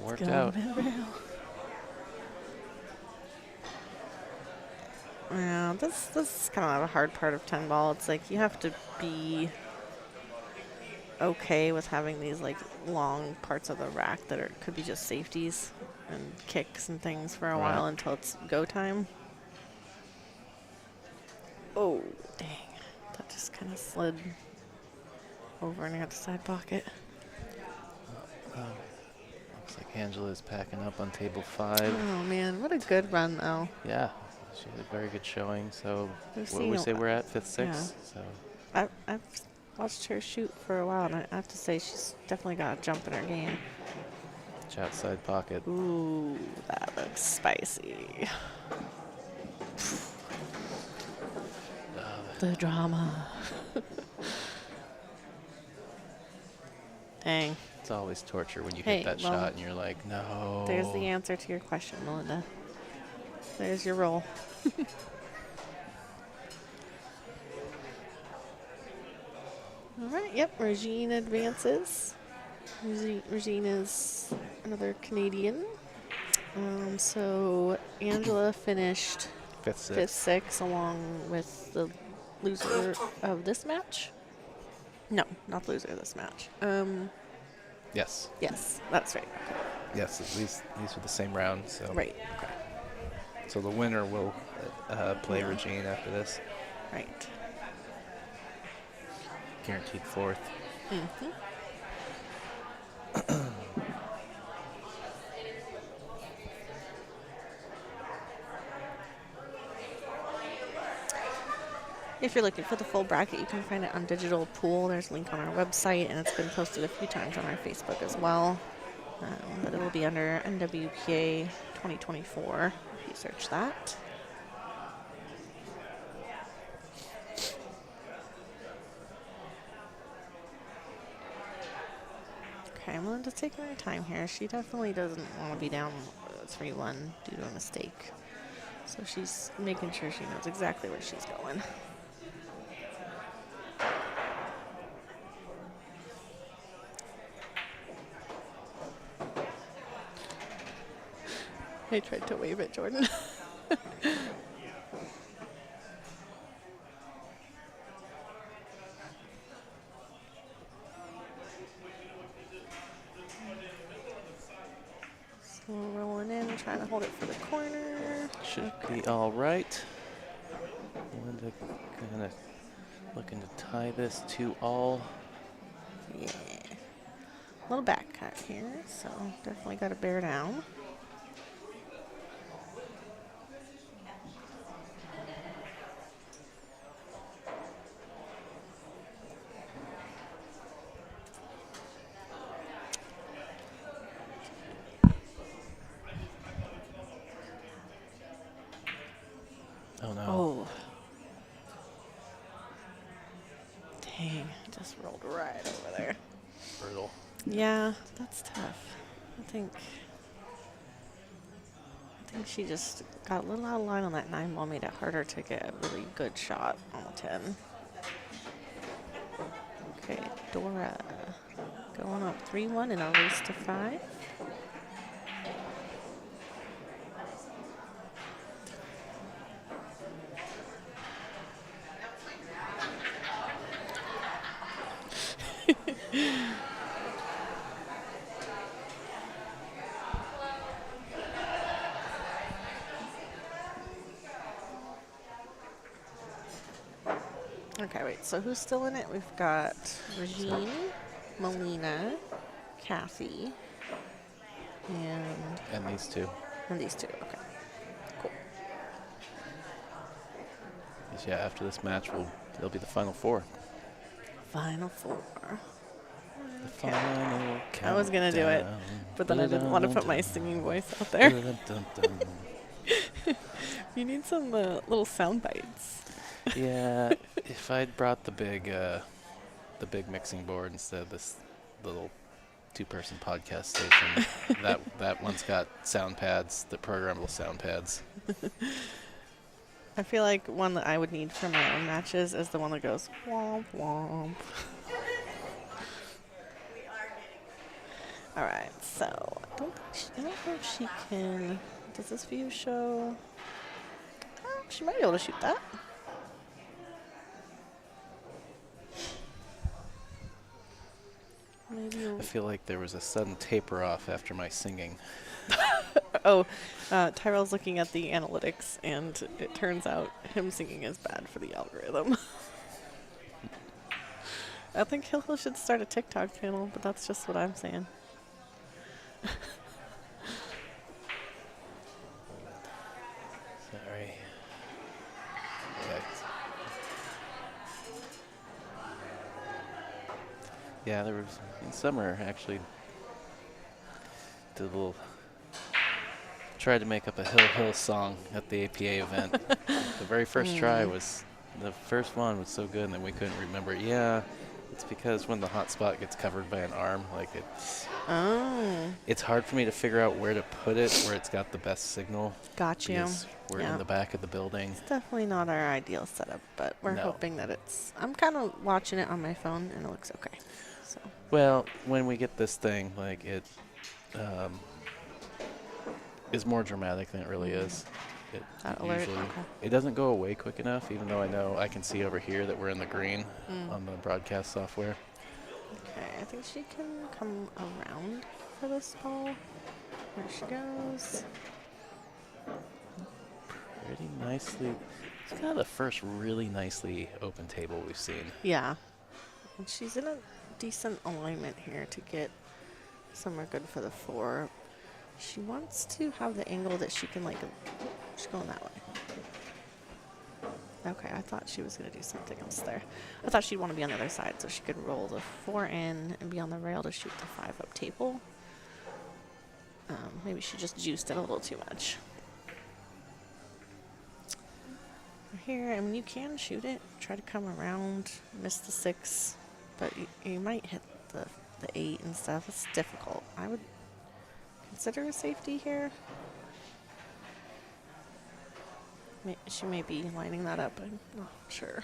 Worked out. Mid rail. Yeah, this is kind of a hard part of 10 ball. It's like you have to be okay with having these like long parts of the rack that could be just safeties and kicks and things for a Right. while until it's go time. Oh, dang. That just kind of slid over and I got the side pocket. Looks like Angela's packing up on table 5. Oh, man. What a good run, though. Yeah, she had a very good showing. So We've what do we seen say a- we're at? 5th, 6th? yeah. So I've watched her shoot for a while, and I have to say she's definitely got a jump in her game. watch outside pocket. Ooh, that looks spicy. The drama. Dang. It's always torture when you Hey, hit that well, shot and you're like, no. There's the answer to your question, Melinda. There's your roll. All right, yep, Regine advances. Regine is another Canadian. So Angela finished 5th, 5th, 6th. 6th, along with the loser of this match. No, not the loser of this match. Yes. Yes, that's right. Yes, at least these are the same round. So Right, So the winner will play Yeah. Regine after this. right. Guaranteed 4th. Mm-hmm. If you're looking for the full bracket, you can find it on Digital Pool. There's a link on our website, and it's been posted a few times on our Facebook as well. But it will be under NWPA 2024 if you search that. Okay, Melinda's taking her time here. She definitely doesn't want to be down 3-1 due to a mistake. So she's making sure she knows exactly where she's going. I tried to wave at Jordan. So rolling in, trying to hold it for the corner. Should be all right. Melinda kind of looking to tie this 2-all. Yeah. A little back cut here, so definitely got to bear down. Oh no. Oh. Dang, just rolled right over there. Brutal. Yeah, that's tough. I think she just got a little out of line on that 9 ball, made it harder to get a really good shot on the 10. Okay, Dora going up 3-1 in a race to 5. Okay, wait, so who's still in it? We've got Regine, Melina, Kathy, And these two. and these two. Okay, cool. Yeah, after this match, they'll be the final 4. Final 4. The Okay. final I was gonna do it, countdown. but then I didn't want to put my singing voice out there. Dun-dun-dun. You need some little sound bites. Yeah, if I'd brought the big mixing board instead of this little two-person podcast station. that one's got sound pads, the programmable sound pads. I feel like one that I would need for my own matches is the one that goes womp womp. All right, so I don't know if she can. Does this view show? Oh, she might be able to shoot that. Maybe. I feel like there was a sudden taper off after my singing. Oh, Tyrell's looking at the analytics, and it turns out him singing is bad for the algorithm. I think Hill should start a TikTok channel, but that's just what I'm saying. Sorry. Yeah, there was in summer actually did a little tried to make up a Hill song at the APA event. The very first try was the first one was so good, and then we couldn't remember. Yeah, it's because when the hot spot gets covered by an arm, like it's hard for me to figure out where to put it where it's got the best signal. Got you. Because we're in the back of the building. It's definitely not our ideal setup, but we're hoping that it's. I'm kind of watching it on my phone, and it looks okay. So. Well, when we get this thing, like it is more dramatic than it really is. It alert. usually Okay. it doesn't go away quick enough, even though I know I can see over here that we're in the green on the broadcast software. Okay, I think she can come around for this ball. There she goes. Pretty nicely. It's kind of the first really nicely open table we've seen. Yeah. And she's in a decent alignment here to get somewhere good for the 4. She wants to have the angle that she can, like, she's going that way. Okay, I thought she was going to do something else there. I thought she'd want to be on the other side so she could roll the 4 in and be on the rail to shoot the 5 up table. Maybe she just juiced it a little too much. Here, I mean, you can shoot it. Try to come around, miss the 6, but you might hit the 8 and stuff. It's difficult. I would consider a safety here. She may be lining that up. I'm not sure.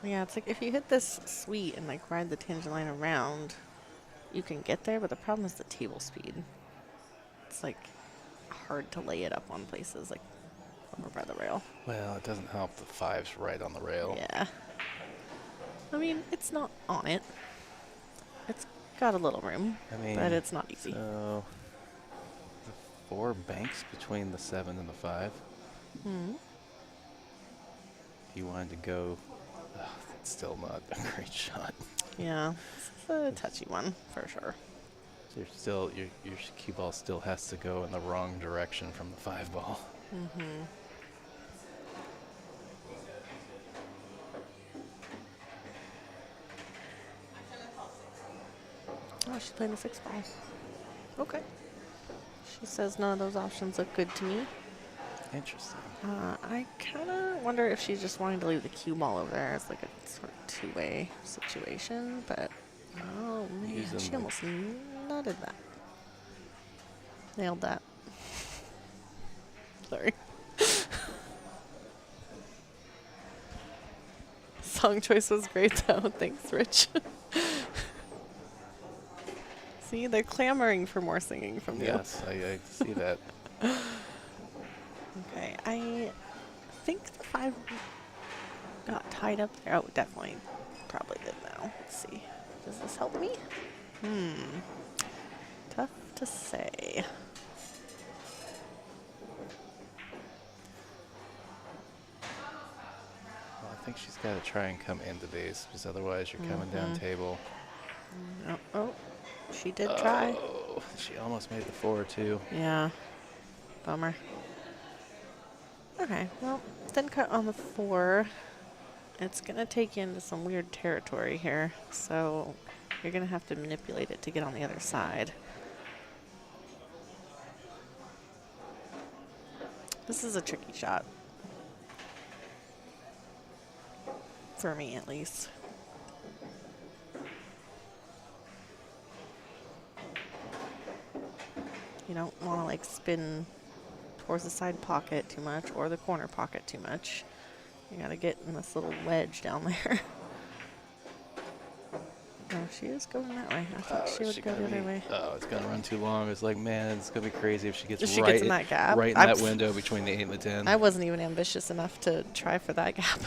Yeah, it's like if you hit this sweet and like ride the tangent line around, you can get there, but the problem is the table speed. It's like hard to lay it up on places like over by the rail. Well, it doesn't help the 5's right on the rail. Yeah. I mean, it's not on it. It's got a little room, but it's not easy. So, the 4 banks between the 7 and the 5. If you wanted to go, it's still not a great shot. Yeah, it's a touchy one for sure. So you're still, your cue ball still has to go in the wrong direction from the 5 ball. Oh, she's playing the 6 ball. Okay. She says none of those options look good to me. Interesting. I kind of wonder if she's just wanting to leave the cue ball over there as like a sort of two-way situation, but oh man, she almost nutted that. Nailed that. Sorry. Song choice was great though. Thanks, Rich. See, they're clamoring for more singing from you. Yes, I see that. Okay, I think the 5 got tied up there. Oh, definitely. Probably did now. Let's see. Does this help me? Tough to say. Well, I think she's got to try and come into these, because otherwise you're coming down table. Oh, she did try. Oh, she almost made the 4 too. Yeah. Bummer. Okay, well, thin cut on the 4. It's going to take you into some weird territory here, so you're going to have to manipulate it to get on the other side. This is a tricky shot. For me, at least. You don't want to like spin towards the side pocket too much or the corner pocket too much. You got to get in this little wedge down there. Oh, she is going that way. I thought she would go the other way. Oh, it's gonna run too long. It's like, man, it's gonna be crazy if she gets If she right gets in that gap. right in that window between the 8 and the 10. I wasn't even ambitious enough to try for that gap.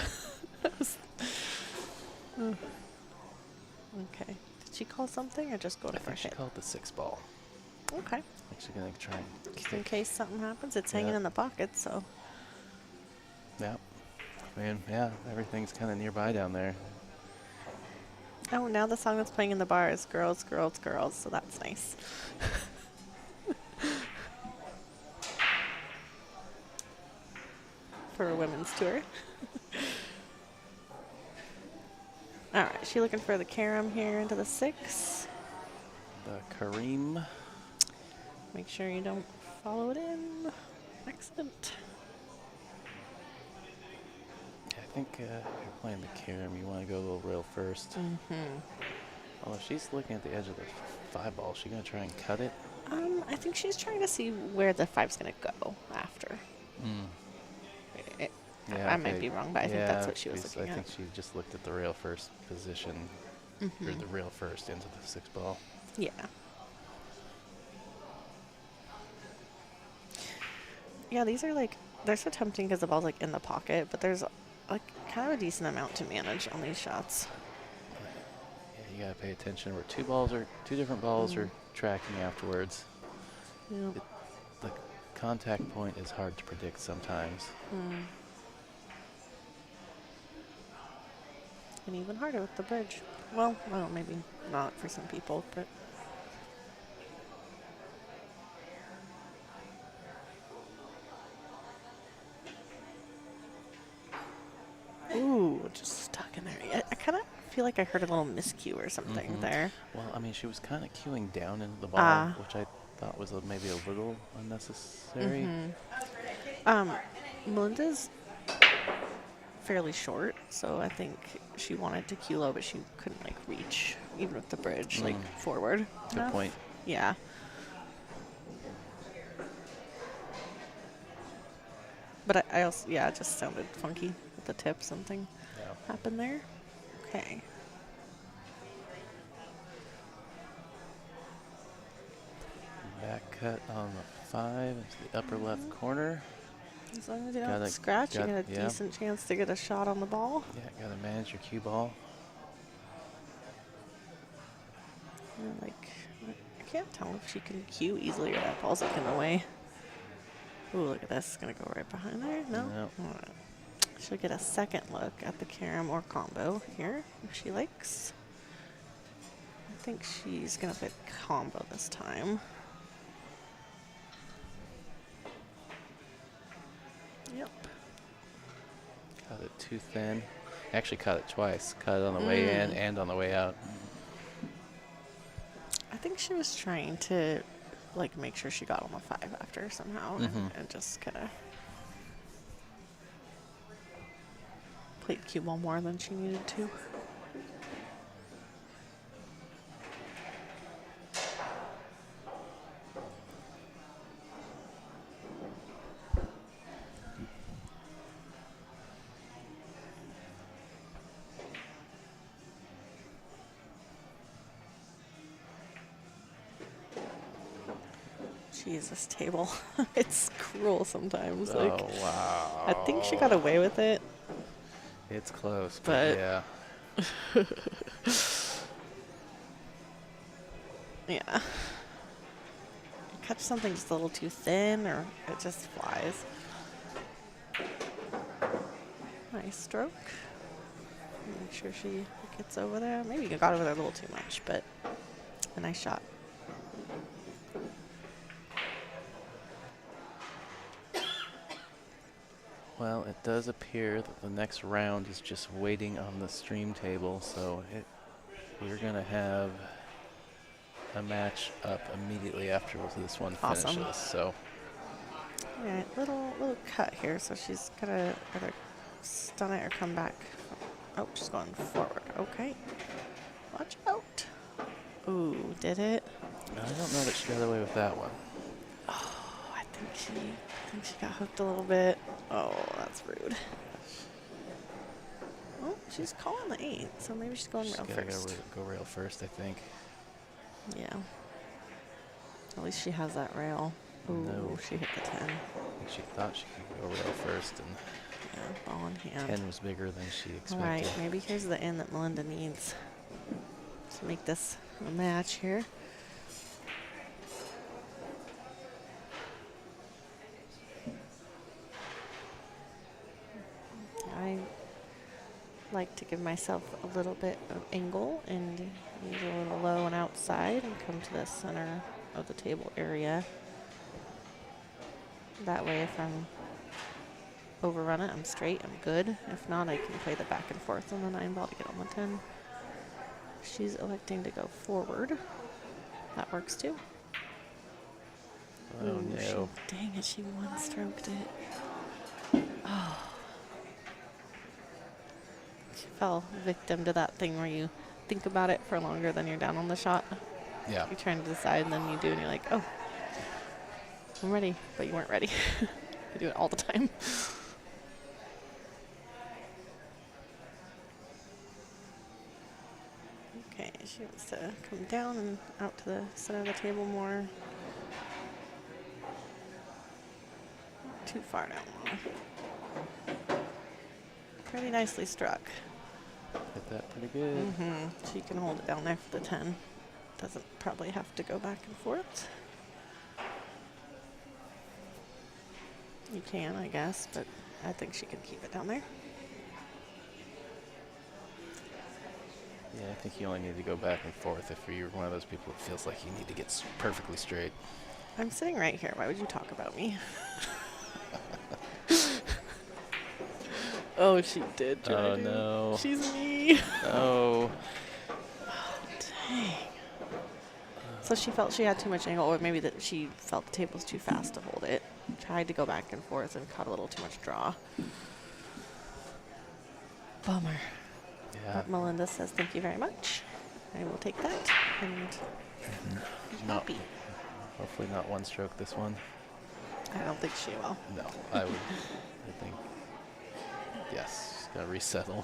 Okay. Did she call something or just go to I think she hit? called the 6 ball. Okay. Actually gonna try and Just in case something happens, it's hanging in the pocket, so. Yeah. I mean, yeah, everything's kind of nearby down there. Oh, now the song that's playing in the bar is Girls, Girls, Girls, so that's nice. For a women's tour. All right, she looking for the carom here into the 6. The Kareem. Make sure you don't follow it in. Excellent. I think if you're playing the carom, you want to go a little rail first. Mm-hmm. Although she's looking at the edge of the 5 ball, is she gonna try and cut it? I think she's trying to see where the 5's going to go after. Yeah, I might be wrong, but I think that's what she was looking I at. think she just looked at the rail first position, or the rail first into the 6 ball. Yeah. Yeah, these are like, they're so tempting because the ball's like in the pocket, but there's like kind of a decent amount to manage on these shots. Yeah, you gotta pay attention where two different balls are tracking afterwards. Yep. The contact point is hard to predict sometimes. And even harder with the bridge. Well, maybe not for some people, but. Ooh, just stuck in there. I kind of feel like I heard a little miscue or something there. Well, I mean, she was kind of cueing down into the ball, which I thought was maybe a little unnecessary. Melinda's fairly short, so I think she wanted to cue low, but she couldn't like reach even with the bridge like forward. Good enough. point. Yeah. But I also, yeah, it just sounded funky with the tip. Something happened there. Okay. Back cut on the 5 into the upper left corner. As long as you don't scratch, you get a decent chance to get a shot on the ball. Yeah, gotta manage your cue ball. And like, I can't tell if she can cue easily or that ball's like in the way. Ooh, look at this. It's gonna go right behind there. No. All right. She'll get a second look at the carom or combo here if she likes. I think she's gonna pick combo this time. Yep. Cut it too thin. Actually cut it twice. Cut it on the way in and on the way out. I think she was trying to like make sure she got on the 5 after somehow and just kind of played cue ball more than she needed to. Jeez, this table. It's cruel sometimes. Oh, like, wow. I think she got away with it. It's close, But yeah. Yeah. Catch something just a little too thin or it just flies. Nice stroke. Make sure she gets over there. Maybe you got over there a little too much, but a nice shot. Well, it does appear that the next round is just waiting on the stream table, so we're going to have a match up immediately after this one finishes. So Alright, little cut here, so she's gonna either stun it or come back. Oh, she's going forward. Okay. Watch out. Ooh, did it? I don't know that she got away with that one. Oh, I think she got hooked a little bit. Oh, that's rude. Oh, she's calling the 8, so maybe she's going She's rail gotta first. go rail first, I think. Yeah. At least she has that rail. Ooh, No. she hit the 10. I think she thought she could go rail first, and Yeah, ball in hand. 10 was bigger than she expected. Alright, maybe here's the end that Melinda needs to make this a match here. I like to give myself a little bit of angle and use a little low and outside and come to the center of the table area. That way if I'm overrun it, I'm straight, I'm good. If not, I can play the back and forth on the 9 ball to get on the 10. She's electing to go forward. That works too. Oh, Ooh, no. Dang it, she one-stroked it. Oh. She fell victim to that thing where you think about it for longer than you're down on the shot. Yeah. You're trying to decide, and then you do, and you're like, oh, I'm ready, but you weren't ready. I do it all the time. Okay, she wants to come down and out to the center of the table more. Too far down low. Pretty nicely struck. Hit that pretty good. She can hold it down there for the 10. Doesn't probably have to go back and forth. You can, I guess, but I think she can keep it down there. Yeah, I think you only need to go back and forth if you're one of those people that feels like you need to get perfectly straight. I'm sitting right here. Why would you talk about me? Oh, she did try Oh, to. no. She's me. Oh. Dang. So she felt she had too much angle, or maybe that she felt the table was too fast to hold it. Tried to go back and forth and caught a little too much draw. Bummer. Yeah. But Melinda says thank you very much. I will take that and be No. happy. Hopefully not one stroke this one. I don't think she will. No, I think, yes, gotta resettle.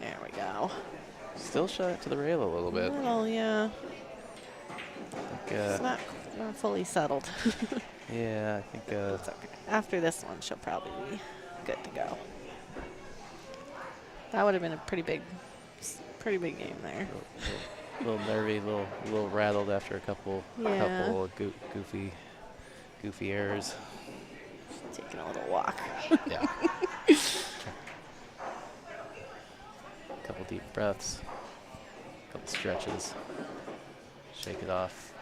There we go. Still shot it to the rail a little bit. Well, yeah. I think, It's not fully settled. yeah, I think, It's okay. After this one, she'll probably be good to go. That would have been a pretty big game there. a little nervy, little rattled after a couple of goofy errors. Taking a little walk. Yeah. Couple deep breaths, couple stretches, shake it off.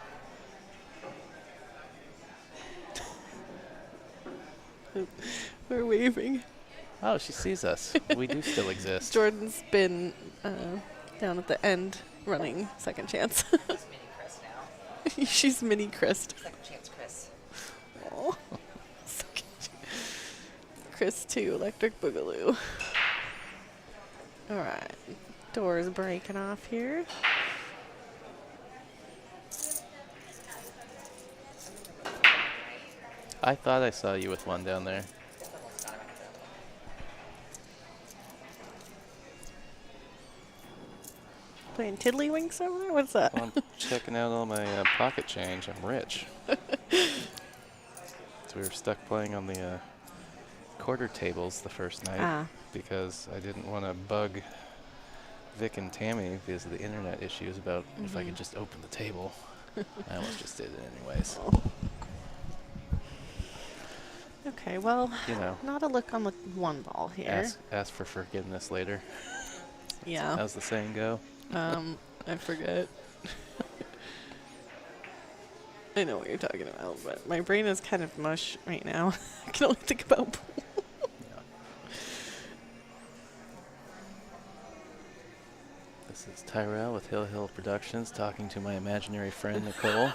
We're waving. Oh, she sees us. We do still exist. Jordan's been down at the end running second chance. She's mini Chris now. She's mini Chris. Second chance Chris. Oh. Chris 2, Electric Boogaloo. All right. Dora's breaking off here. I thought I saw you with one down there. Playing tiddlywinks over there? What's that? Well, I'm checking out all my pocket change. I'm rich. So we were stuck playing on the quarter tables the first night because I didn't want to bug Vic and Tammy because of the internet issues about if I could just open the table. I almost just did it anyways. Oh. Okay, well, You know, not a look on the one ball here. ask for forgiveness later. Yeah. How's the saying go? I forget. I know what you're talking about, but my brain is kind of mush right now. I can only think about pool. The This is Tyrell with Hill Hill Productions talking to my imaginary friend Nicole.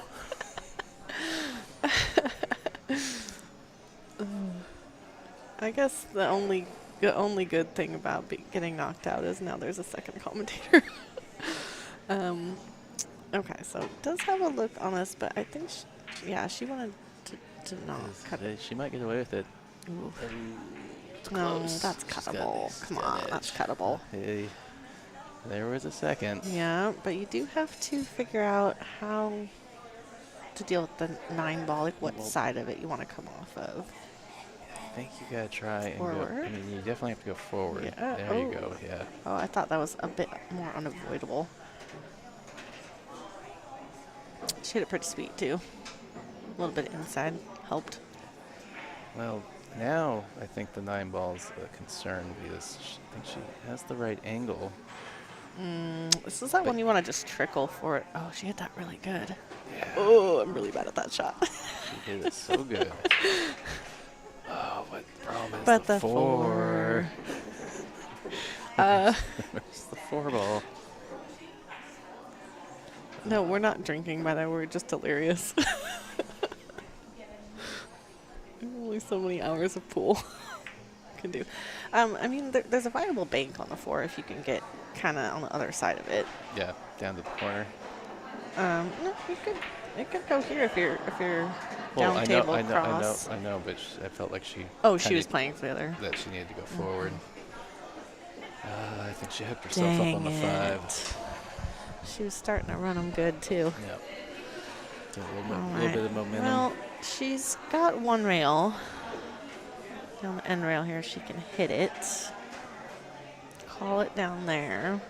I guess the only good thing about getting knocked out is now there's a second commentator. Okay, so it does have a look on us, but I think she wanted to not cut it. She might get away with it. Ooh. It's No, close. that's She's got cuttable. these Come dead on, edge. that's cuttable. Hey, there was a second. Yeah, but you do have to figure out how to deal with the 9 ball, like what Well- side of it you want to come off of. I think you gotta try and go. Forward? I mean, you definitely have to go forward. Yeah, There you oh. go. Yeah. Oh, I thought that was a bit more unavoidable. She hit it pretty sweet too. A little bit inside helped. Well, now I think the 9 ball's a concern because I think she has the right angle. This is that one you want to just trickle for it. Oh, she hit that really good. Yeah. Oh, I'm really bad at that shot. She hit it so good. Oh, but the problem is But the the 4. Uh, It's the 4 ball. no, we're not drinking, by the way. We're just delirious. Only so many hours of pool can do. I mean, there's a viable bank on the 4 if you can get kind of on the other side of it. Yeah, down to the corner. No, it could go here if you're Well, down I table know, cross. I know, but I felt like she. Oh, she kinda was playing for the other. That she needed to go forward. I think she hooked herself Dang up on the 5. it. She was starting to run them good too. Yep. So a All little right. bit of momentum. Well, she's got one rail. Down the end rail here, she can hit it. Call it down there.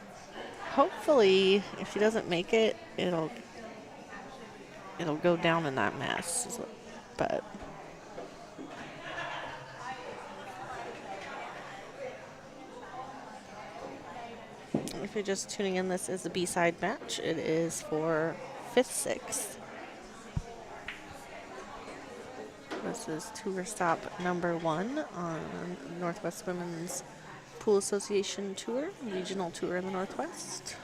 Hopefully, if she doesn't make it, it'll go down in that mess. But if you're just tuning in, this is the B-side match. It is for 5th, 6th. This is tour stop number 1 on Northwest Women's Pool Association Tour, regional tour in the Northwest.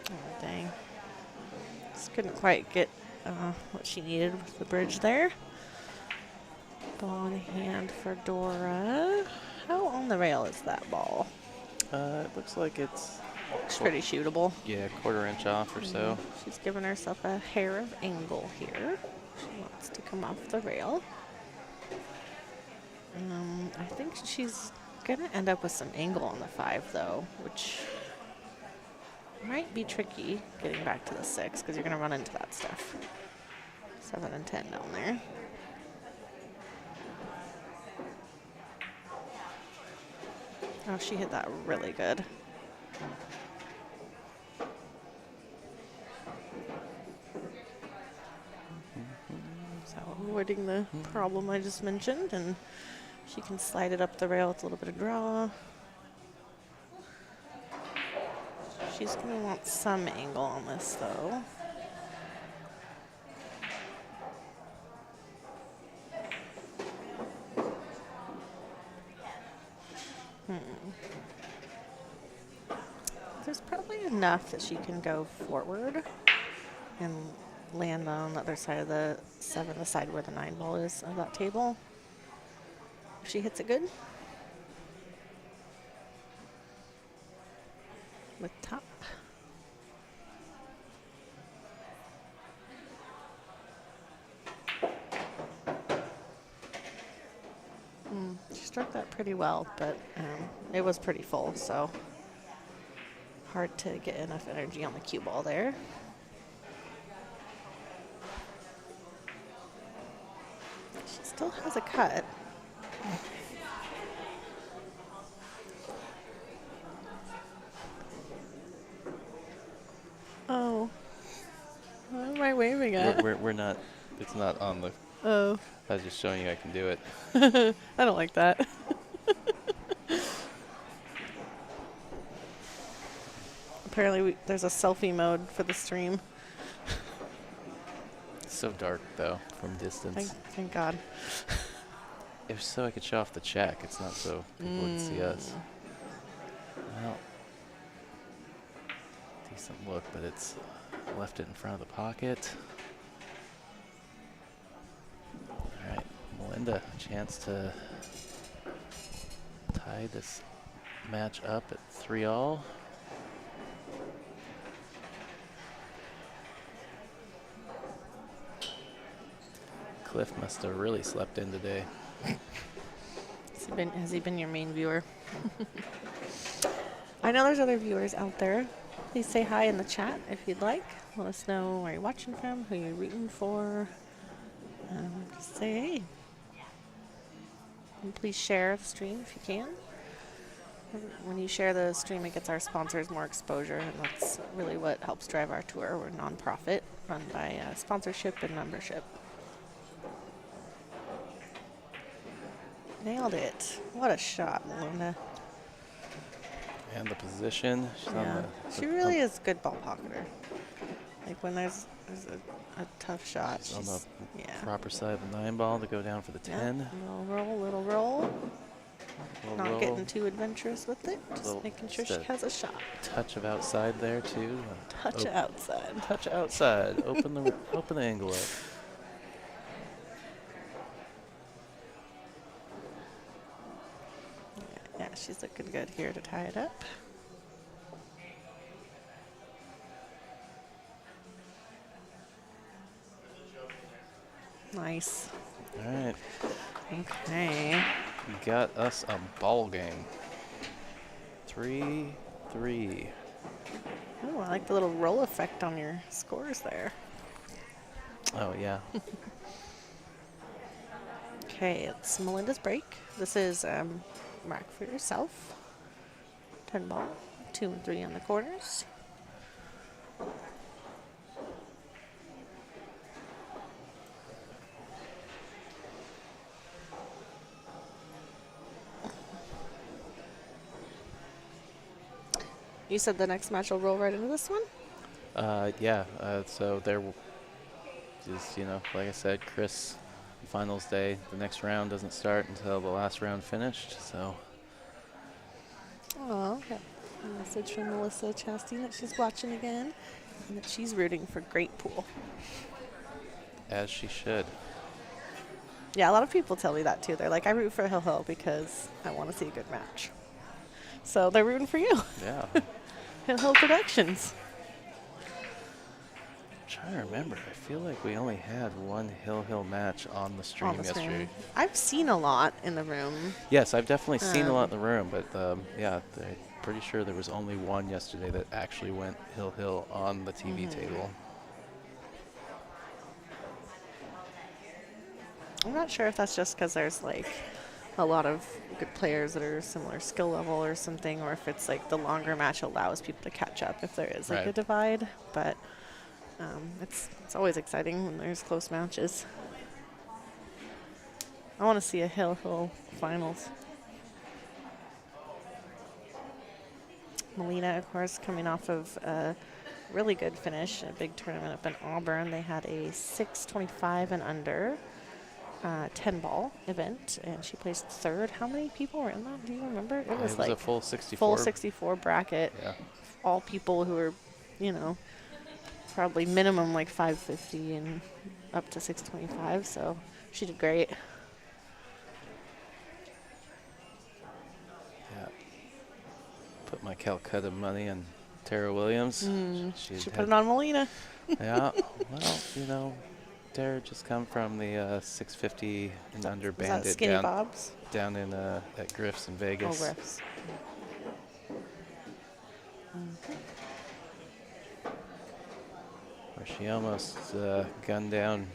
Oh, dang. Just couldn't quite get what she needed with the bridge there. Ball in hand for Dora. How on the rail is that ball? It looks like it's It's pretty shootable. yeah, 1/4 inch off or so. She's given herself a hair of angle here. She wants to come off the rail. I think she's gonna end up with some angle on the 5 though, which might be tricky getting back to the 6 because you're gonna run into that stuff. 7 and 10 down there. Oh, she hit that really good. So avoiding the problem I just mentioned, and she can slide it up the rail with a little bit of draw. She's going to want some angle on this, though. There's probably enough that she can go forward and land on the other side of the 7, the side where the 9 ball is of that table. If she hits it good. With top. She struck that pretty well, but it was pretty full, so hard to get enough energy on the cue ball there. She still has a cut. Oh. What am I waving at? We're not. It's not on the. Oh. I was just showing you I can do it. I don't like that. Apparently there's a selfie mode for the stream. It's so dark, though, from distance. Thank God. If so, I could show off the check. It's not so people would see us. Well, decent look, but it's left it in front of the pocket. All right, Melinda, a chance to tie this match up at 3-all. Cliff must have really slept in today. Has he been your main viewer? I know there's other viewers out there. Please say hi in the chat if you'd like. Let us know where you're watching from, who you're rooting for. Just say hey. And please share the stream if you can. When you share the stream, it gets our sponsors more exposure, and that's really what helps drive our tour. We're a nonprofit run by sponsorship and membership. Nailed it. What a shot, Melinda. And the position. She's on Yeah. the, She really is a good ball pocketer. Like when there's a tough shot, she's on the yeah. proper side of the 9-ball to go down for the 10. Yeah. Little roll. Little Not roll. getting too adventurous with it. Just Little- making sure just she a has a shot. Touch of outside there too. Touch outside. Touch outside. open the angle up. Yeah, she's looking good here to tie it up. Nice. All right, Okay. we got us a ball game. 3-3. Oh, I like the little roll effect on your scores there. Oh yeah. Okay, it's Melinda's break. This is mark for yourself. 10 ball, 2 and 3 on the corners. You said the next match will roll right into this one? Yeah. So there, just like I said, Chris, finals day. The next round doesn't start until the last round finished. So. Oh, got a message from Melissa Chastain that she's watching again and that she's rooting for Great Pool. As she should. Yeah, a lot of people tell me that too. They're like, I root for Hill Hill because I want to see a good match. So they're rooting for you. Yeah. Hill Hill Productions. I'm trying to remember. I feel like we only had one Hill match on the stream On the yesterday. stream. I've seen a lot in the room. Yes, I've definitely seen a lot in the room, but yeah, I'm pretty sure there was only one yesterday that actually went Hill on the TV table. I'm not sure if that's just because there's like a lot of good players that are similar skill level or something, or if it's like the longer match allows people to catch up if there is like a Right. divide. But it's always exciting when there's close matches. I want to see a Hill finals. Melina, of course, coming off of a really good finish, a big tournament up in Auburn. They had a 625 and under 10-ball event, and she placed third. How many people were in that? Do you remember? It was like a full 64. full 64 bracket. Yeah. All people who are, probably minimum like 550 and up to 625. So she did great. Yeah. Put my Calcutta money on Tara Williams. She put it on Melina. Yeah. Well, Tara just come from the 650 and under Was that bandit Skinny Bob's? down in at Griff's in Vegas. Oh, Riffs. Where she almost gunned down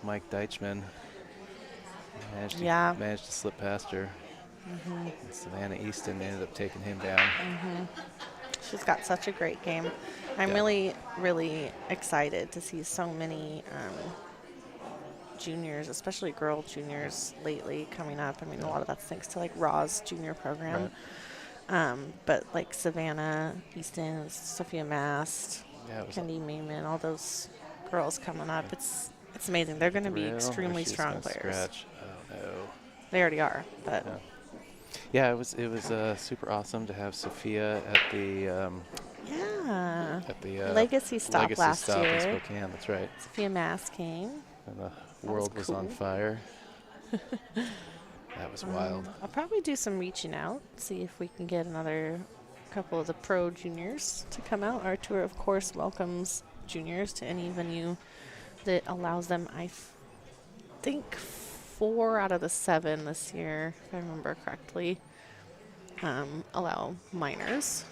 Mike Deichmann. Managed to slip past her. And Savannah Easton ended up taking him down. She's got such a great game. I'm Yeah. really, really excited to see so many juniors, especially girl juniors lately coming up. I mean, a lot of that's thanks to like Raw's junior program. But like Savannah Easton, Sophia Mast, Yeah, it was Kendi Mayman, all those girls coming up. It's It's amazing. They're going to be Thrill, or extremely she's strong gonna players. Scratch. Oh no. They already are, but Yeah. Yeah, it was super awesome to have Sophia yeah. at the Legacy stop Legacy last stop in year. Spokane. That's right. Sophia Mass came. And the was world was on cool. fire. That was wild. I'll probably do some reaching out, see if we can get another couple of the pro juniors to come out. Our tour, of course, welcomes juniors to any venue that allows them. I think 4 out of the 7 this year, if I remember correctly, allow minors.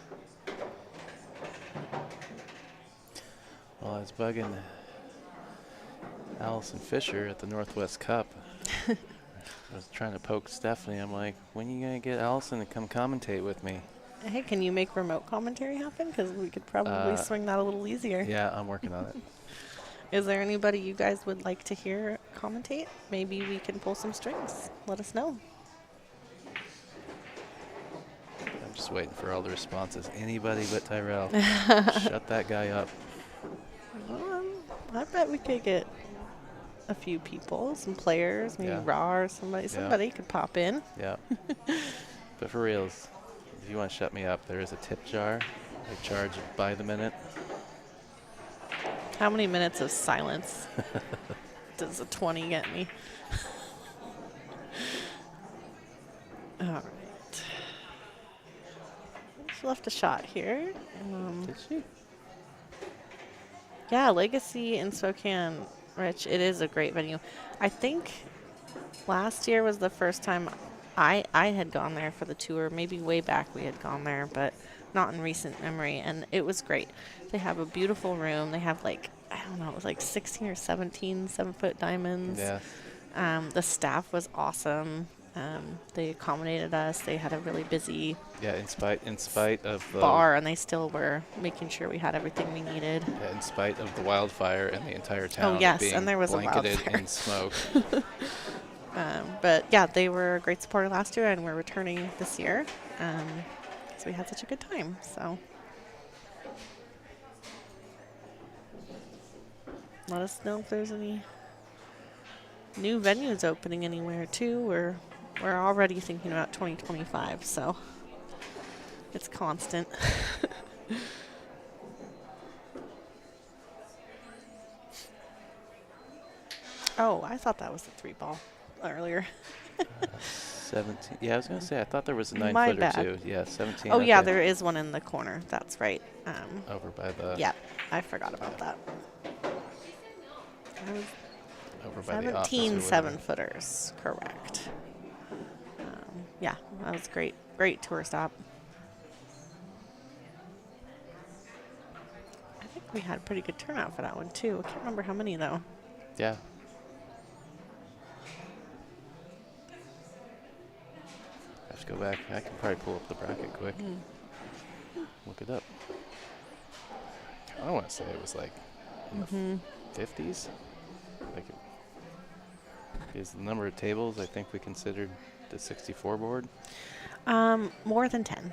Well, I was bugging Allison Fisher at the Northwest Cup. I was trying to poke Stephanie. I'm like, when are you going to get Allison to come commentate with me? Hey, can you make remote commentary happen? Because we could probably swing that a little easier. Yeah, I'm working on it. Is there anybody you guys would like to hear commentate? Maybe we can pull some strings. Let us know. I'm just waiting for all the responses. Anybody but Tyrell. Shut that guy up. I bet we could get a few people, some players, maybe Yeah. Raw or somebody. Somebody could pop in. Yeah. But for reals, if you want to shut me up, there is a tip jar. I charge by the minute. How many minutes of silence does a 20 get me? All right. She left a shot here. Did she? Yeah, Legacy in Spokane, Rich, it is a great venue. I think last year was the first time I had gone there for the tour. Maybe way back we had gone there, but not in recent memory. And it was great. They have a beautiful room. They have like, I don't know, it was like 16 or 17 7-foot diamonds. Yeah. The staff was awesome. They accommodated us. They had a really busy Yeah, in spite of the bar, and they still were making sure we had everything we needed. Yeah, in spite of the wildfire and the entire town yes, being and there was a blanketed wildfire. in smoke. But yeah, they were a great supporter last year, and we're returning this year. So we had such a good time. So let us know if there's any new venues opening anywhere too. We're already thinking about 2025, so it's constant. Oh, I thought that was the 3-ball earlier. 17. Yeah, I was going to say, I thought there was a My 9-footer bad. too. Yeah, 17. Oh yeah, okay. there is one in the corner. That's right. Over by the. Yeah, I forgot about that. I was Over by the office. 17 or whatever. 7-footers, correct. Yeah, that was great. Great tour stop. I think we had a pretty good turnout for that one too. I can't remember how many though. Yeah. I have to go back. I can probably pull up the bracket quick. Look it up. I want to say it was like in the 50s. Like, is the number of tables I think we considered the 64 board? More than 10.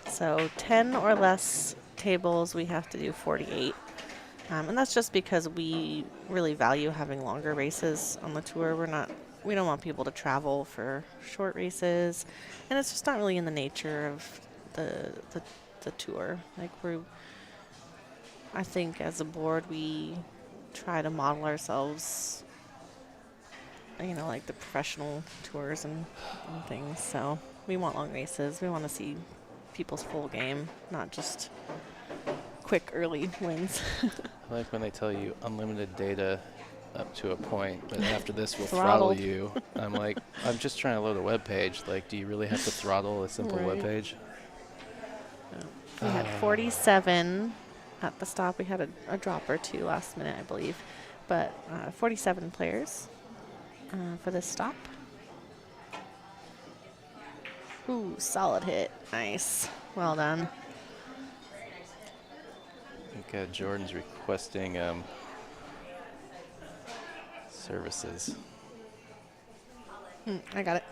So 10 or less tables, we have to do 48. And that's just because we really value having longer races on the tour. We don't want people to travel for short races, and it's just not really in the nature of the tour. Like I think as a board, we try to model ourselves, like the professional tours and things. So we want long races. We want to see people's full game, not just quick early wins. I like when they tell you unlimited data up to a point, but after this we'll Throttled. throttle you. I'm like, I'm just trying to load a web page. Like, do you really have to throttle a simple Right. web page? We had 47 at the stop. We had a drop or two last minute, I believe. But 47 players for this stop. Ooh, solid hit. Nice. Well done. I think Jordan's requesting services. I got it.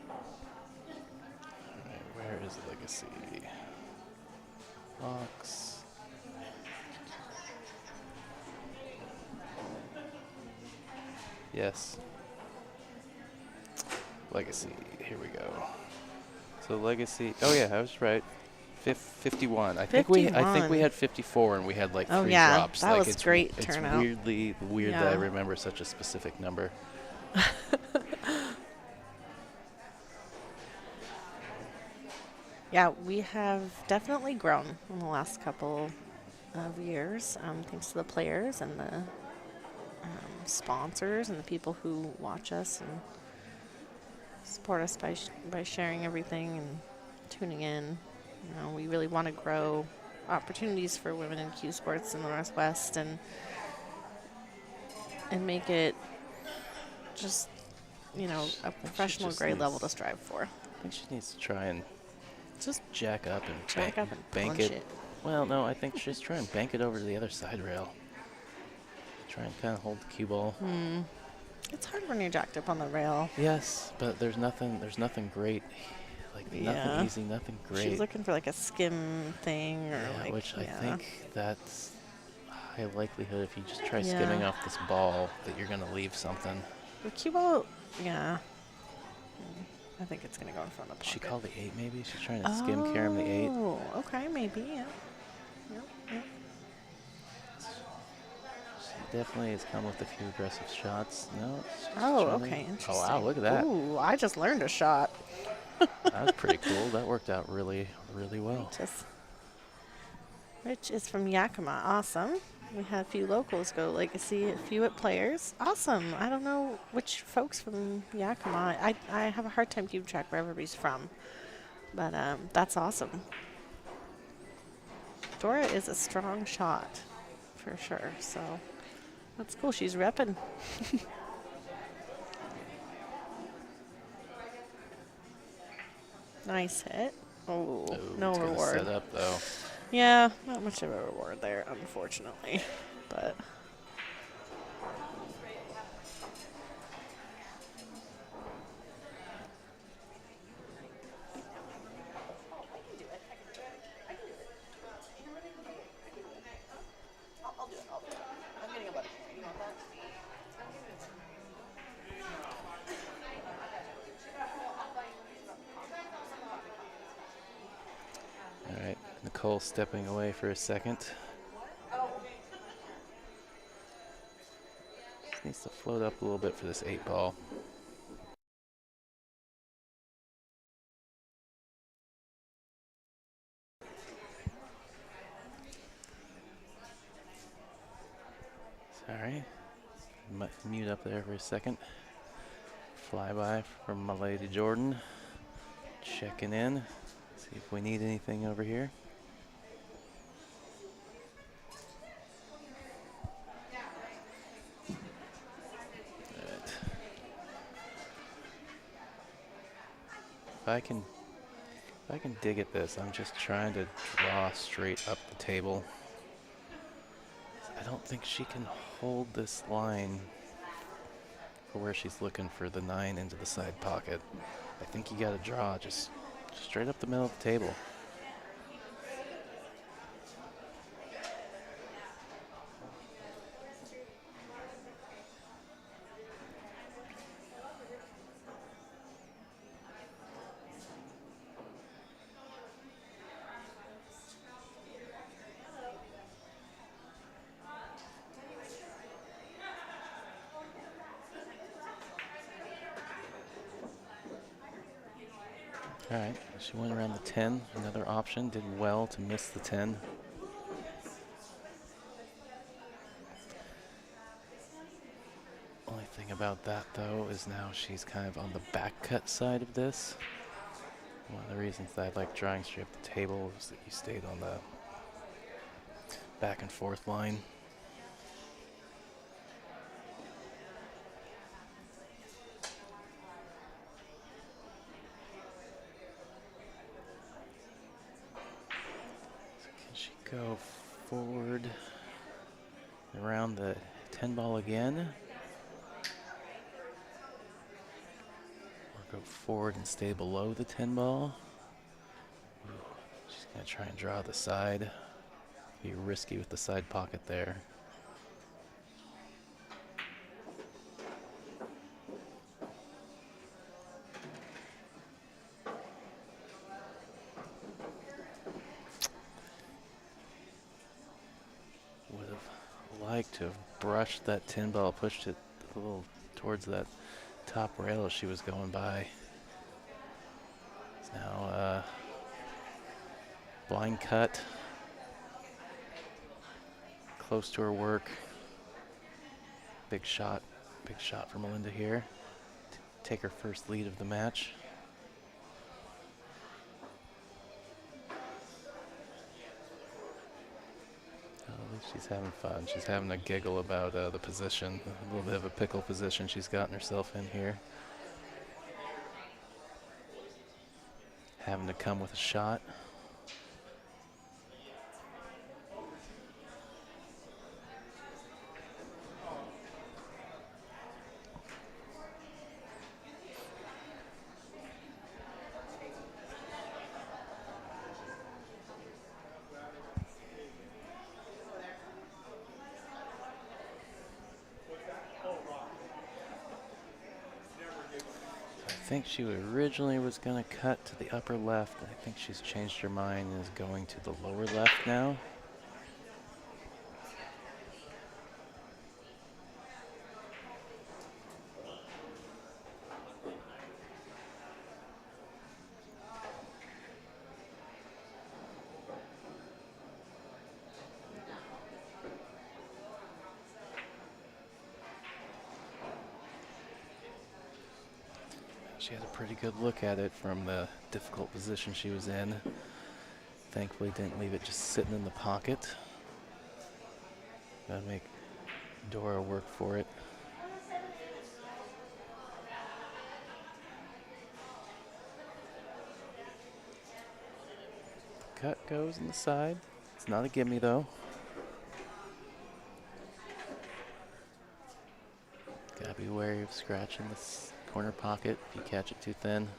All right, where is Legacy? box. Yes. Legacy. Here we go. So Legacy. Oh yeah, I was right. 51. I think we 51. had 54 and we had like Oh, 3 yeah, drops. that Like was it's great it's turnout. weirdly weird that I Yeah. remember such a specific number. Yeah, we have definitely grown in the last couple of years, thanks to the players and the sponsors and the people who watch us and support us by sharing everything and tuning in. You know, we really want to grow opportunities for women in cue sports in the Northwest and make it just, you know, a think she professional just grade level to needs- strive for. I think she needs to try and Just jack up and jack up and bank punch it. it. Well, no, I think just try and bank it over to the other side rail. Try and kind of hold the cue ball. It's hard when you're jacked up on the rail. Yes, but there's nothing great. Like Yeah. nothing easy, nothing She was great. looking for like a skim thing or Yeah, like, which I yeah. think that's high likelihood if you just try Yeah. skimming off this ball that you're gonna leave something. The cue ball, yeah. I think it's going to go in front of the She pocket. called the 8 maybe? She's trying to skim Karam the 8. Oh, okay, maybe, yeah. Yep. She definitely has come with a few aggressive shots. No, it's just Oh, trying to- okay, interesting. Oh wow, look at that. Ooh, I just learned a shot. That was pretty cool. That worked out really, really well. Rich is from Yakima. Awesome. We had a few locals go Legacy, a few at Players. Awesome. I don't know which folks from Yakima. I have a hard time keeping track where everybody's from. But that's awesome. Dora is a strong shot, for sure. So that's cool. She's repping. Nice hit. Oh, Ooh, no it's gonna reward. set up though. Yeah, not much of a reward there, unfortunately. But All right, Nicole stepping away for a second. Just needs to float up a little bit for this 8 ball. Sorry, mute up there for a second. Flyby from my lady Jordan. Checking in, see if we need anything over here. Alright. If I can dig at this, I'm just trying to draw straight up the table. I don't think she can hold this line for where she's looking for the 9 into the side pocket. I think you gotta draw just straight up the middle of the table. All right, she went around the 10. Another option, did well to miss the 10. Only thing about that though is now she's kind of on the back cut side of this. One of the reasons that I like drawing straight up the table is that you stayed on the back and forth line. So can she go forward around the 10 ball again? Or go forward and stay below the 10 ball? Ooh, she's Gonna try and draw the side. Be risky with the side pocket there. Would have liked to have brushed that tin ball, pushed it a little towards that top rail as she was going by. It's now blind cut. Close to her work. Big shot for Melinda here. Take her first lead of the match. Oh, at least she's having fun. She's having a giggle about the position, a little bit of a pickle position she's gotten herself in here. Having to come with a shot. I think she originally was going to cut to the upper left. I think she's changed her mind and is going to the lower left now. She had a pretty good look at it from the difficult position she was in. Thankfully didn't leave it just sitting in the pocket. Gotta make Dora work for it. Cut goes in the side. It's not a gimme though. Gotta be wary of scratching this corner pocket if you catch it too thin.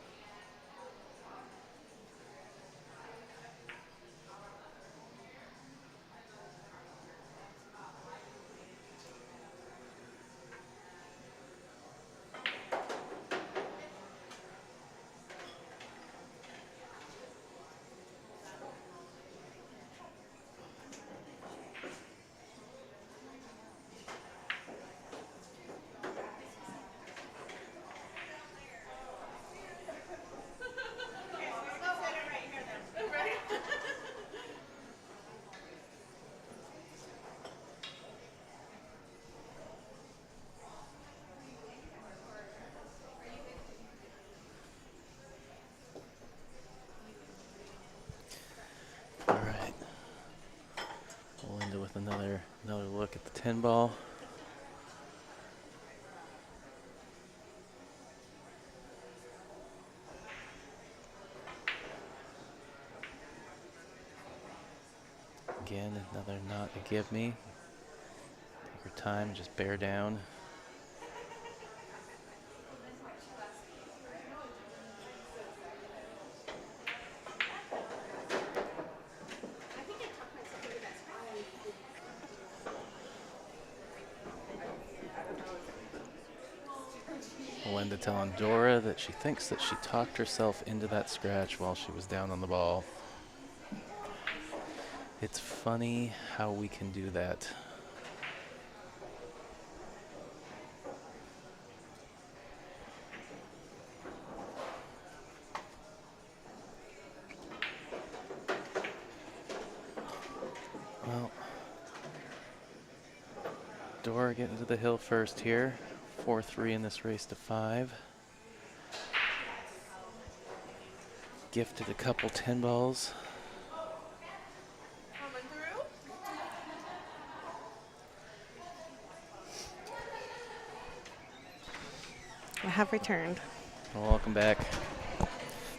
Melinda with another look at the 10 ball. Again, another not a give me. Take your time, just bear down. Melinda telling Dora that she thinks that she talked herself into that scratch while she was down on the ball. It's funny how we can do that. Well, Dora getting to the hill first here. 4-3 in this race to 5. Gifted a couple 10 balls. I have returned. Well, welcome back.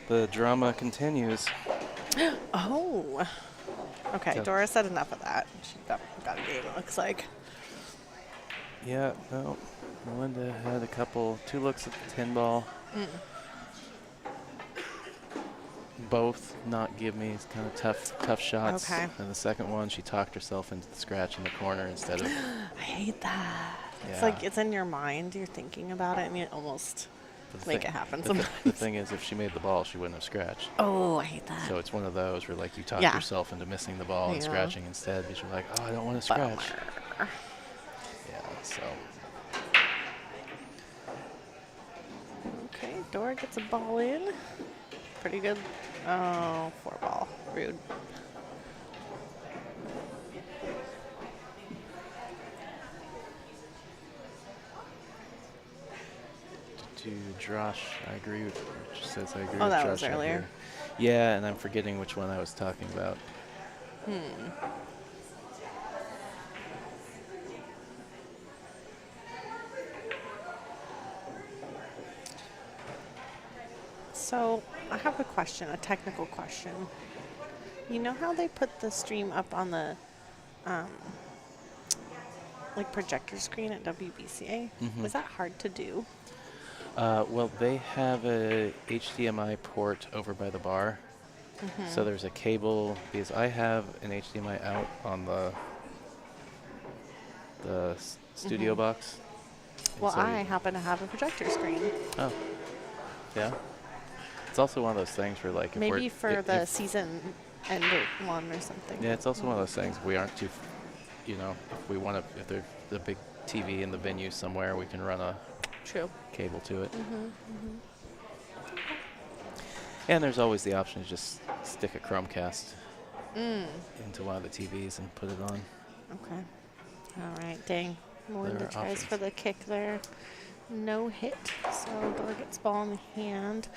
The drama continues. Oh. Okay, So- Dora said enough of that. She got a game, it looks like. Yeah, no. Melinda had two looks at the 10 ball. both not give me kind of tough shots. Okay. And the second one, she talked herself into the scratch in the corner instead of. I hate that. It's Yeah. like it's in your mind. You're thinking about it, and you almost But make it happen the sometimes. the thing is, if she made the ball, she wouldn't have scratched. Oh, I hate that. So it's one of those where like you talk Yeah. yourself into missing the ball and Yeah. scratching instead because you're like, oh, I don't want to scratch. Bummer. Yeah. So. Okay, Dora gets a ball in. Pretty good. Oh, 4-ball. Rude. To Josh, I agree with. Which says I agree Oh, with that Josh was out earlier. here. Yeah, and I'm forgetting which one I was talking about. So, I have a question, a technical question. You know how they put the stream up on the like projector screen at WBCA? Mhm. Was that hard to do? Well, they have a HDMI port over by the bar. So there's a cable because I have an HDMI out on the studio box. And Well, so I happen to have a projector screen. Oh, yeah. It's also one of those things where like if Maybe we're, for the season end one or something. yeah, it's also one of those things we aren't too, if we want to, if there's a big TV in the venue somewhere, we can run a True. cable to it. And there's always the option to just stick a Chromecast into one of the TVs and put it on. Okay. All right. Dang. Melinda are tries for options. the kick there. No hit. So Dora gets ball in the hand.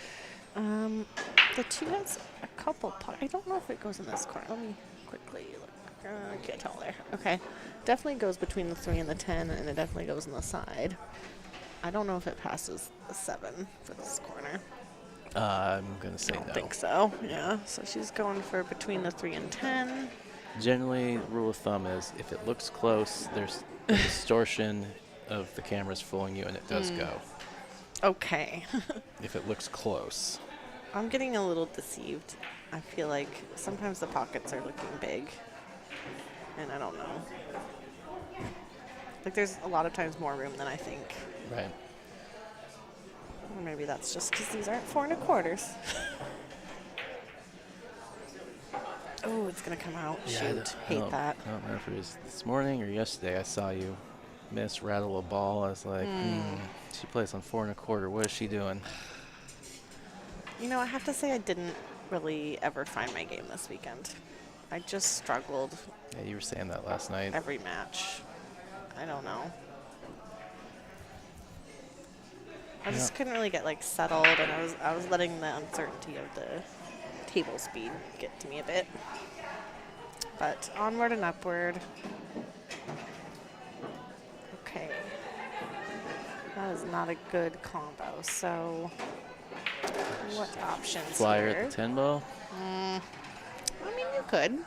The 2 has a couple. I don't know if it goes in this corner. Let me quickly look. I can't tell there. Okay. Definitely goes between the 3 and the 10, and it definitely goes on the side. I don't know if it passes the 7 for this corner. I'm going to say I don't no. think so. Yeah. So she's going for between the 3 and 10. Generally, rule of thumb is if it looks close, there's a distortion of the camera's fooling you, and it does go. Okay. If it looks close. I'm getting a little deceived. I feel like sometimes the pockets are looking big, and I don't know. Like there's a lot of times more room than I think. Right. Or maybe that's just because these aren't 4 1/4. Oh, it's gonna come out. Yeah, Shoot, hate that. I don't remember if it was this morning or yesterday. I saw you rattle a ball. I was like, she plays on 4 1/4. What is she doing? You know, I have to say I didn't really ever find my game this weekend. I just struggled Yeah, you were saying that last night. every match. I don't know. I just couldn't really get like settled, and I was letting the uncertainty of the table speed get to me a bit. But onward and upward. Okay. That is not a good combo. So what options Flyer here? at the 10 ball. I mean, you could.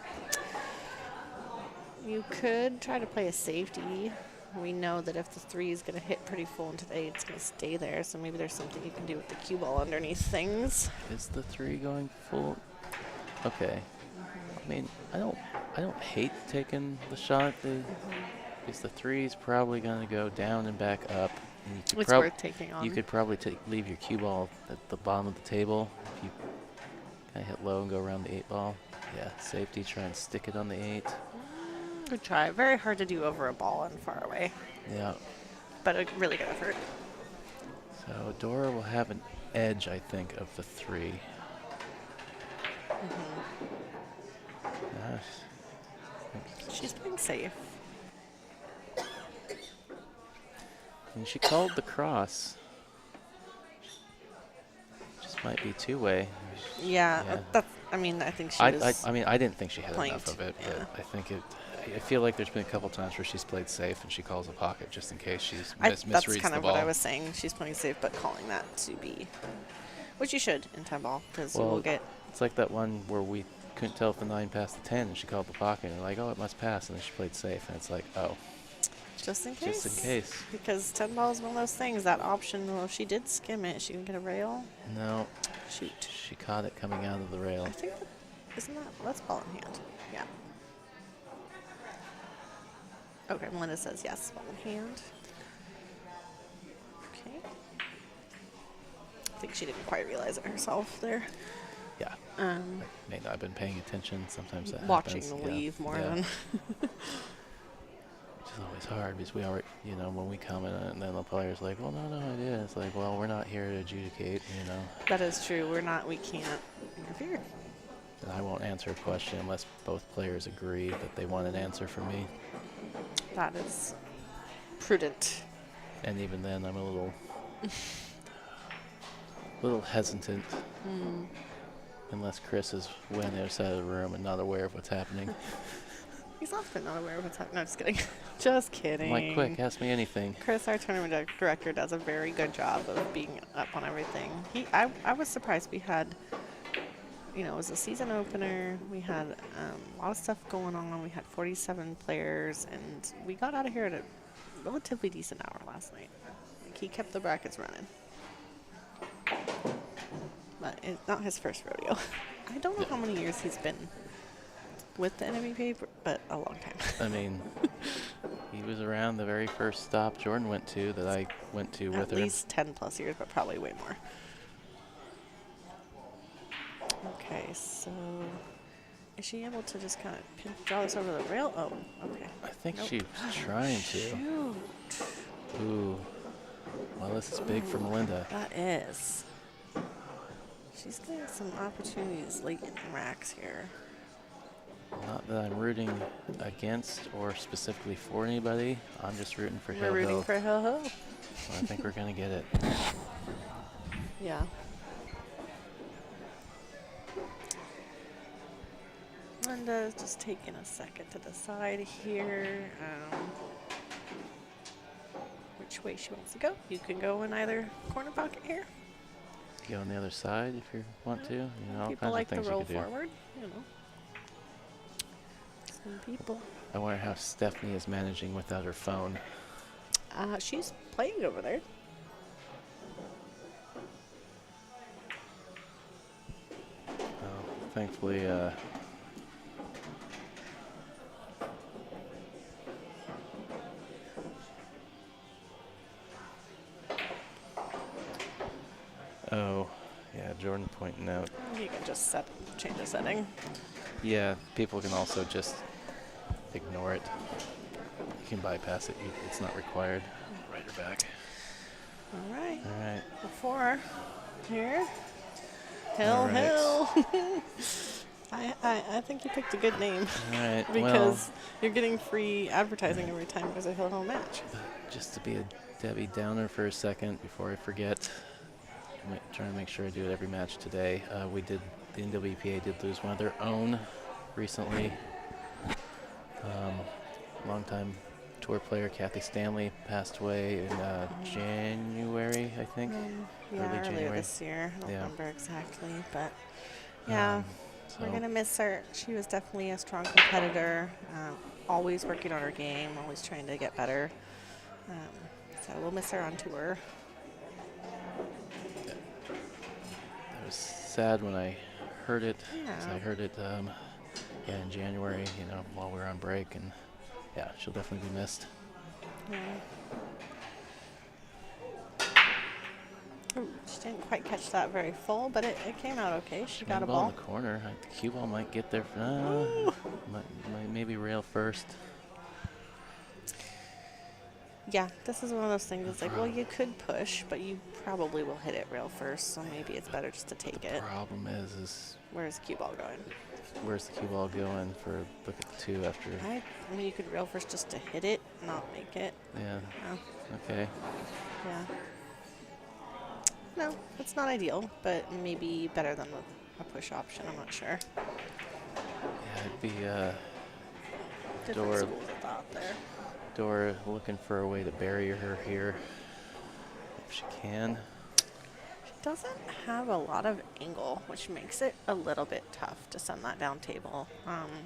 You could try to play a safety. We know that if the 3 is going to hit pretty full into the 8, it's going to stay there. So maybe there's something you can do with the cue ball underneath things. Is the 3 going full? Okay. I mean, I don't hate taking the shot. Because the 3 is probably going to go down and back up. And you could It's worth taking on. You could probably leave your cue ball at the bottom of the table. If you kind of hit low and go around the 8 ball. Yeah, safety, try and stick it on the 8. Good try. Very hard to do over a ball and far away, Yeah. but a really good effort. So Dora will have an edge, I think, of the 3. Gosh. She's playing safe. And she called the cross. Just might be 2-way. Yeah, Yeah. that's. I mean, I think she I was. mean, I didn't think she had enough planked, of it, yeah. but I think I feel like there's been a couple times where she's played safe and she calls a pocket just in case she's that's misreads kind the of ball. what I was saying. She's playing safe, but calling that to be, which you should in 10 ball, because Well, we'll get. It's like that one where we couldn't tell if the 9 passed the 10 and she called the pocket and like, oh, it must pass, and then she played safe, and it's like, oh, Just in case. Just in case. Because 10 ball is one of those things. That option, well, she did skim it. She didn't get a rail. No. Shoot. She caught it coming out of the rail. I think isn't that's ball in hand. Yeah. Okay, Melinda says yes, ball in hand. Okay. I think she didn't quite realize it herself there. Yeah. I may not have been paying attention. Sometimes that Watching happens. the leave more than. Which is always hard because we already, when we comment on it, and then the player's like, well, no idea. It's like, well, we're not here to adjudicate, That is true. We can't interfere. And I won't answer a question unless both players agree that they want an answer from me. That is prudent. And even then, I'm a little hesitant. Unless Chris is way on the other side of the room and not aware of what's happening. He's often not aware of what's happening. No, just kidding. Just kidding. I'm like, quick, ask me anything. Chris, our tournament director, does a very good job of being up on everything. I was surprised we had, it was a season opener. We had a lot of stuff going on. We had 47 players, and we got out of here at a relatively decent hour last night. Like, he kept the brackets running. But it's not his first rodeo. I don't know how many years he's been with the NWPA, but a long time. I mean, he was around the very first stop Jordan went to that I went to with her. At least 10 plus years, but probably way more. Okay, so is she able to just kind of draw this over the rail? Oh, okay. I think Nope. she was trying to. Shoot. Ooh. Well, this is big for Melinda. That is. She's getting some opportunities late in the racks here. Not that I'm rooting against or specifically for anybody. I'm just rooting for We're Hill rooting Hill. for Hill Hill. So I think we're going to get it. Yeah. Linda's just taking a second to decide here which way she wants to go. You can go in either corner pocket here. Go on the other side if you want to. All People kinds like of to things roll you could do. forward, Some people. I wonder how Stephanie is managing without her phone. She's playing over there. Thankfully, oh, yeah, Jordan pointing out. You can just change the setting. Yeah, people can also just ignore it. You can bypass it. It's not required. Write her back. All right. All right. Before here. Hill All right. Hill. I think you picked a good name. All right. Because you're getting free advertising every time there's a Hill Hill match. Just to be a Debbie Downer for a second before I forget, I'm trying to make sure I do it every match today. The NWPA did lose one of their own recently. Longtime tour player Kathy Stanley passed away in January, I think. Yeah, early earlier January. this year. I don't Yeah. remember exactly, but yeah, we're So- gonna miss her. She was definitely a strong competitor. Always working on her game, always trying to get better. So we'll miss her on tour. I was sad when I heard it. 'Cause Yeah. I heard it in January, while we were on break, and yeah, she'll definitely be missed. Yeah. Ooh, she didn't quite catch that very full, but it came out okay. She got a ball ball. in the corner. The cue ball might get there. Might maybe rail first. Yeah, this is one of those things. It's like, well, you could push, but you probably will hit it rail first, so maybe it's better just to take The it. problem is Where's the cue ball going? where's the cue ball going for look at the two after? I mean, you could rail first just to hit it, not make it. Yeah. Oh, Okay. yeah. No, it's not ideal, but maybe better than a push option. I'm not sure. Yeah, it'd be Different Dora. schools of thought there. Dora looking for a way to bury her here if she can. She doesn't have a lot of angle, which makes it a little bit tough to send that down table.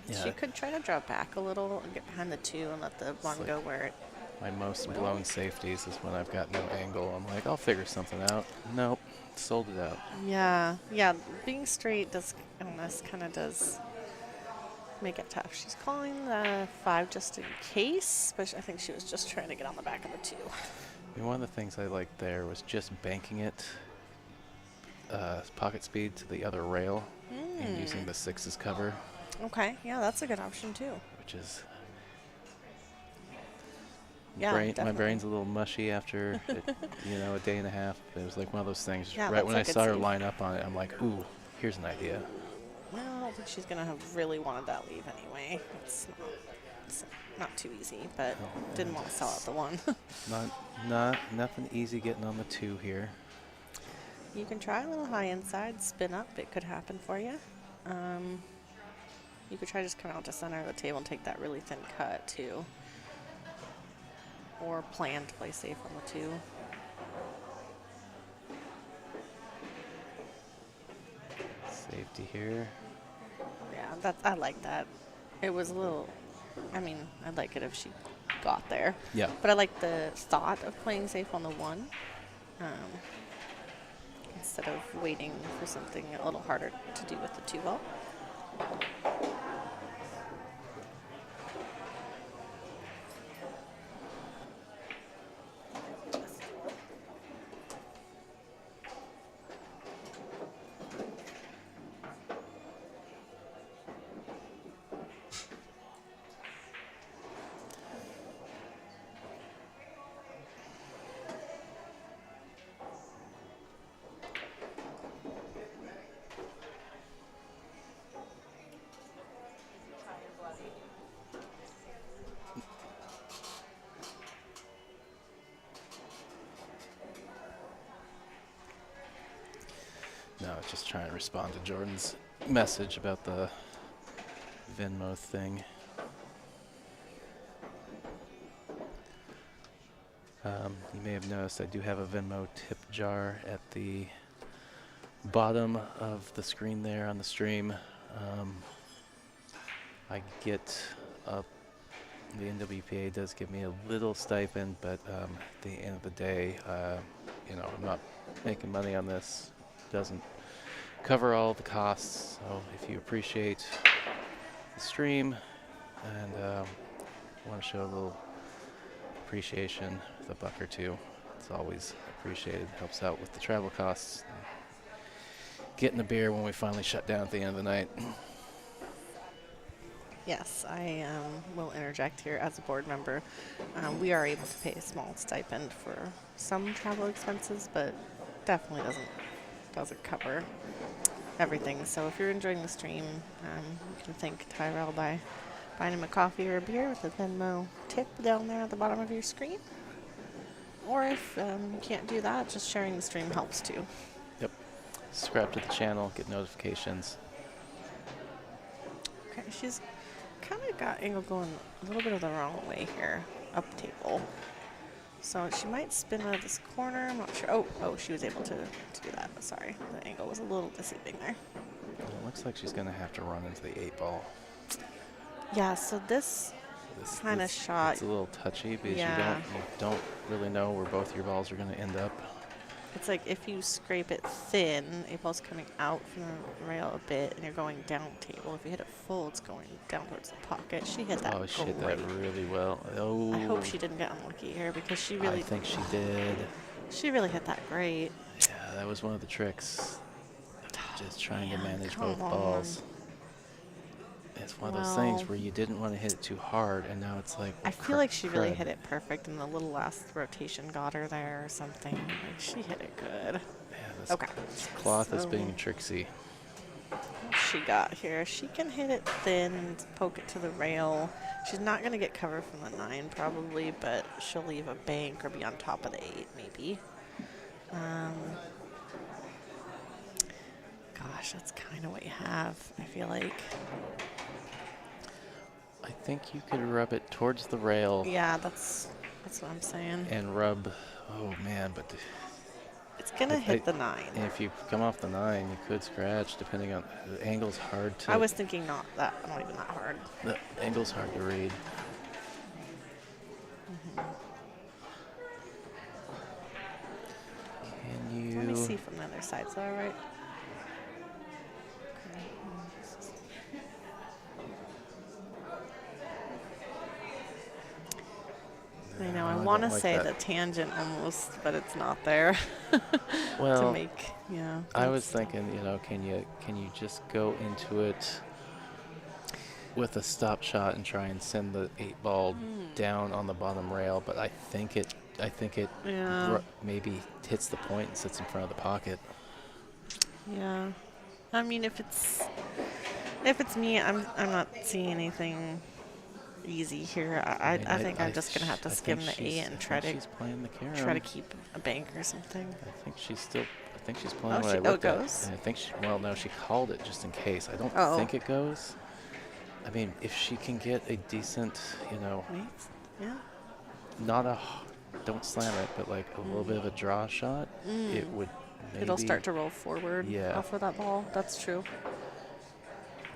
She Yeah. could try to drop back a little and get behind the two and let the one like- go where it My most blown safeties is when I've got no angle. I'm like, I'll figure something out. Nope, sold it out. Yeah. Being straight on this kind of does make it tough. She's calling the 5 just in case, but I think she was just trying to get on the back of the 2. And one of the things I liked there was just banking it pocket speed to the other rail and using the 6 as cover, Okay, yeah, that's a good option too. which is Yeah, my definitely. brain's a little mushy after a day and a half. It was like one of those things. Yeah, Right when I that's a good saw her save. line up on it, I'm like, ooh, here's an idea. Well, I don't think she's gonna have really wanted that leave anyway. It's not too easy, but Oh, didn't and want to sell out the 1. Nothing easy getting on the 2 here. You can try a little high inside, spin up. It could happen for you. You could try just coming out to center of the table and take that really thin cut too. Or plan to play safe on the 2. Safety here. Yeah, I like that. It was a little, I'd like it if she got there. Yeah. But I like the thought of playing safe on the 1. Instead of waiting for something a little harder to do with the 2 ball. No, I was just trying to respond to Jordan's message about the Venmo thing. You may have noticed I do have a Venmo tip jar at the bottom of the screen there on the stream. I get the NWPA does give me a little stipend, but at the end of the day, I'm not making money on this. Doesn't cover all the costs. So if you appreciate the stream and want to show a little appreciation with $1 or $2, it's always appreciated. Helps out with the travel costs. Getting a beer when we finally shut down at the end of the night. Yes, I will interject here as a board member. We are able to pay a small stipend for some travel expenses, but definitely doesn't cover everything. So if you're enjoying the stream, you can thank Tyrell by buying him a coffee or a beer with a Venmo tip down there at the bottom of your screen. Or if you can't do that, just sharing the stream helps too. Yep. Subscribe to the channel, get notifications. Okay, she's kind of got angle going a little bit of the wrong way here, up table. So she might spin out of this corner. I'm not sure. Oh, she was able to do that. Sorry, the angle was a little deceiving there. It looks like she's going to have to run into the 8-ball. Yeah, so this kind of shot. It's a little touchy because Yeah. you don't really know where both your balls are going to end up. It's like if you scrape it thin, a ball's coming out from the rail a bit, and you're going down table. If you hit it full, it's going down towards the pocket. She hit that She hit great. that really well. Oh, I hope she didn't get unlucky here because she really. I think she did. She really hit that great. Yeah, that was one of the tricks. Just trying to Man, manage come both balls. on. It's one of those things Well- where you didn't want to hit it too hard, and now it's like. I feel like she really crud. hit it perfect, and the little last rotation got her there or something. Like she hit it good. Yeah, this Okay. cloth is So- being tricksy. What she got here? She can hit it thin and poke it to the rail. She's not going to get cover from the 9 probably, but she'll leave a bank or be on top of the 8 maybe. Gosh, that's kind of what you have, I feel like. I think you could rub it towards the rail Yeah, that's what I'm saying. and rub. Oh man, but It's going to hit the 9. if you come off the 9, you could scratch. Depending on the angle's hard to. I was thinking not even that hard. The angle's hard to read. see from the other side. Is that all right? Okay. I know. I No, want to don't like say that. the tangent almost, but it's not there. to Well, make, yeah. I was that's thinking, you know, can you just go into it with a stop shot and try and send the 8-ball down on the bottom rail? But I think it Yeah. maybe hits the point and sits in front of the pocket. Yeah. I mean, if it's me, I'm not seeing anything easy here. I mean, think I'm just gonna have to skim the 8 and try to she's playing the carom. keep a bank or something. I think she's playing Oh, what I it looked at. goes? And I think no, she called it just in case. I don't Oh. think it goes. I mean, if she can get a decent, you know, Wait. Yeah. don't slam it, but like a little bit of a draw shot, it would maybe. It'll start to roll forward Yeah. off of that ball. That's true.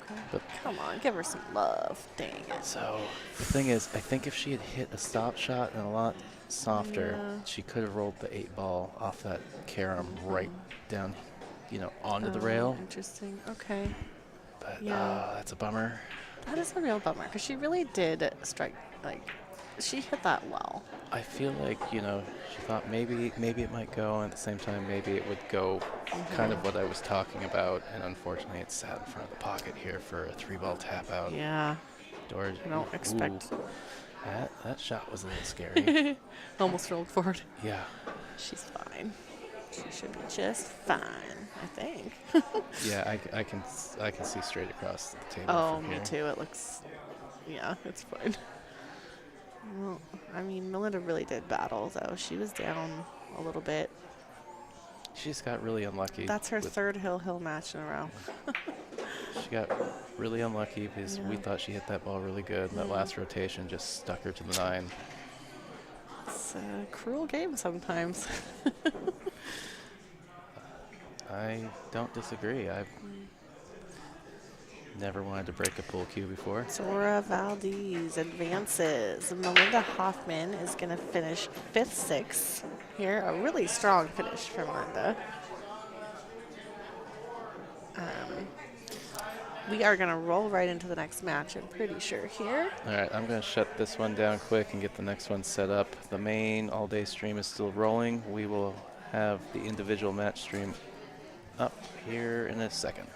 Okay. But Come on, give her some love. Dang it. so the thing is, I think if she had hit a stop shot and a lot softer, Yeah. she could have rolled the 8-ball off that carom right down, you know, onto the rail. Interesting. Okay. But Yeah. that's a bummer. That is a real bummer because she really did strike. Like, she hit that well. I feel like, you know, she thought maybe it might go, and at the same time maybe it would go kind of what I was talking about, and unfortunately it sat in front of the pocket here for a 3-ball tap out. Yeah. Dora, I don't expect. that shot was a little scary. Almost rolled forward. Yeah. She's fine. She should be just fine, I think. Yeah, I can see straight across the table. Oh, from me here. too. It looks. Yeah, it's fine. Well, I mean, Melinda really did battle, though. She was down a little bit. She just got really unlucky. That's her with- third hill match in a row. She got really unlucky because we Yeah. thought she hit that ball really good, and that last rotation just stuck her to the 9. It's a cruel game sometimes. I don't disagree. I've never wanted to break a pool cue before. Dora Valdez advances. Melinda Hoffman is going to finish 5th, 6th here. A really strong finish for Melinda. We are going to roll right into the next match, I'm pretty sure here. All right, I'm going to shut this one down quick and get the next one set up. The main all-day stream is still rolling. We will have the individual match stream up here in a second.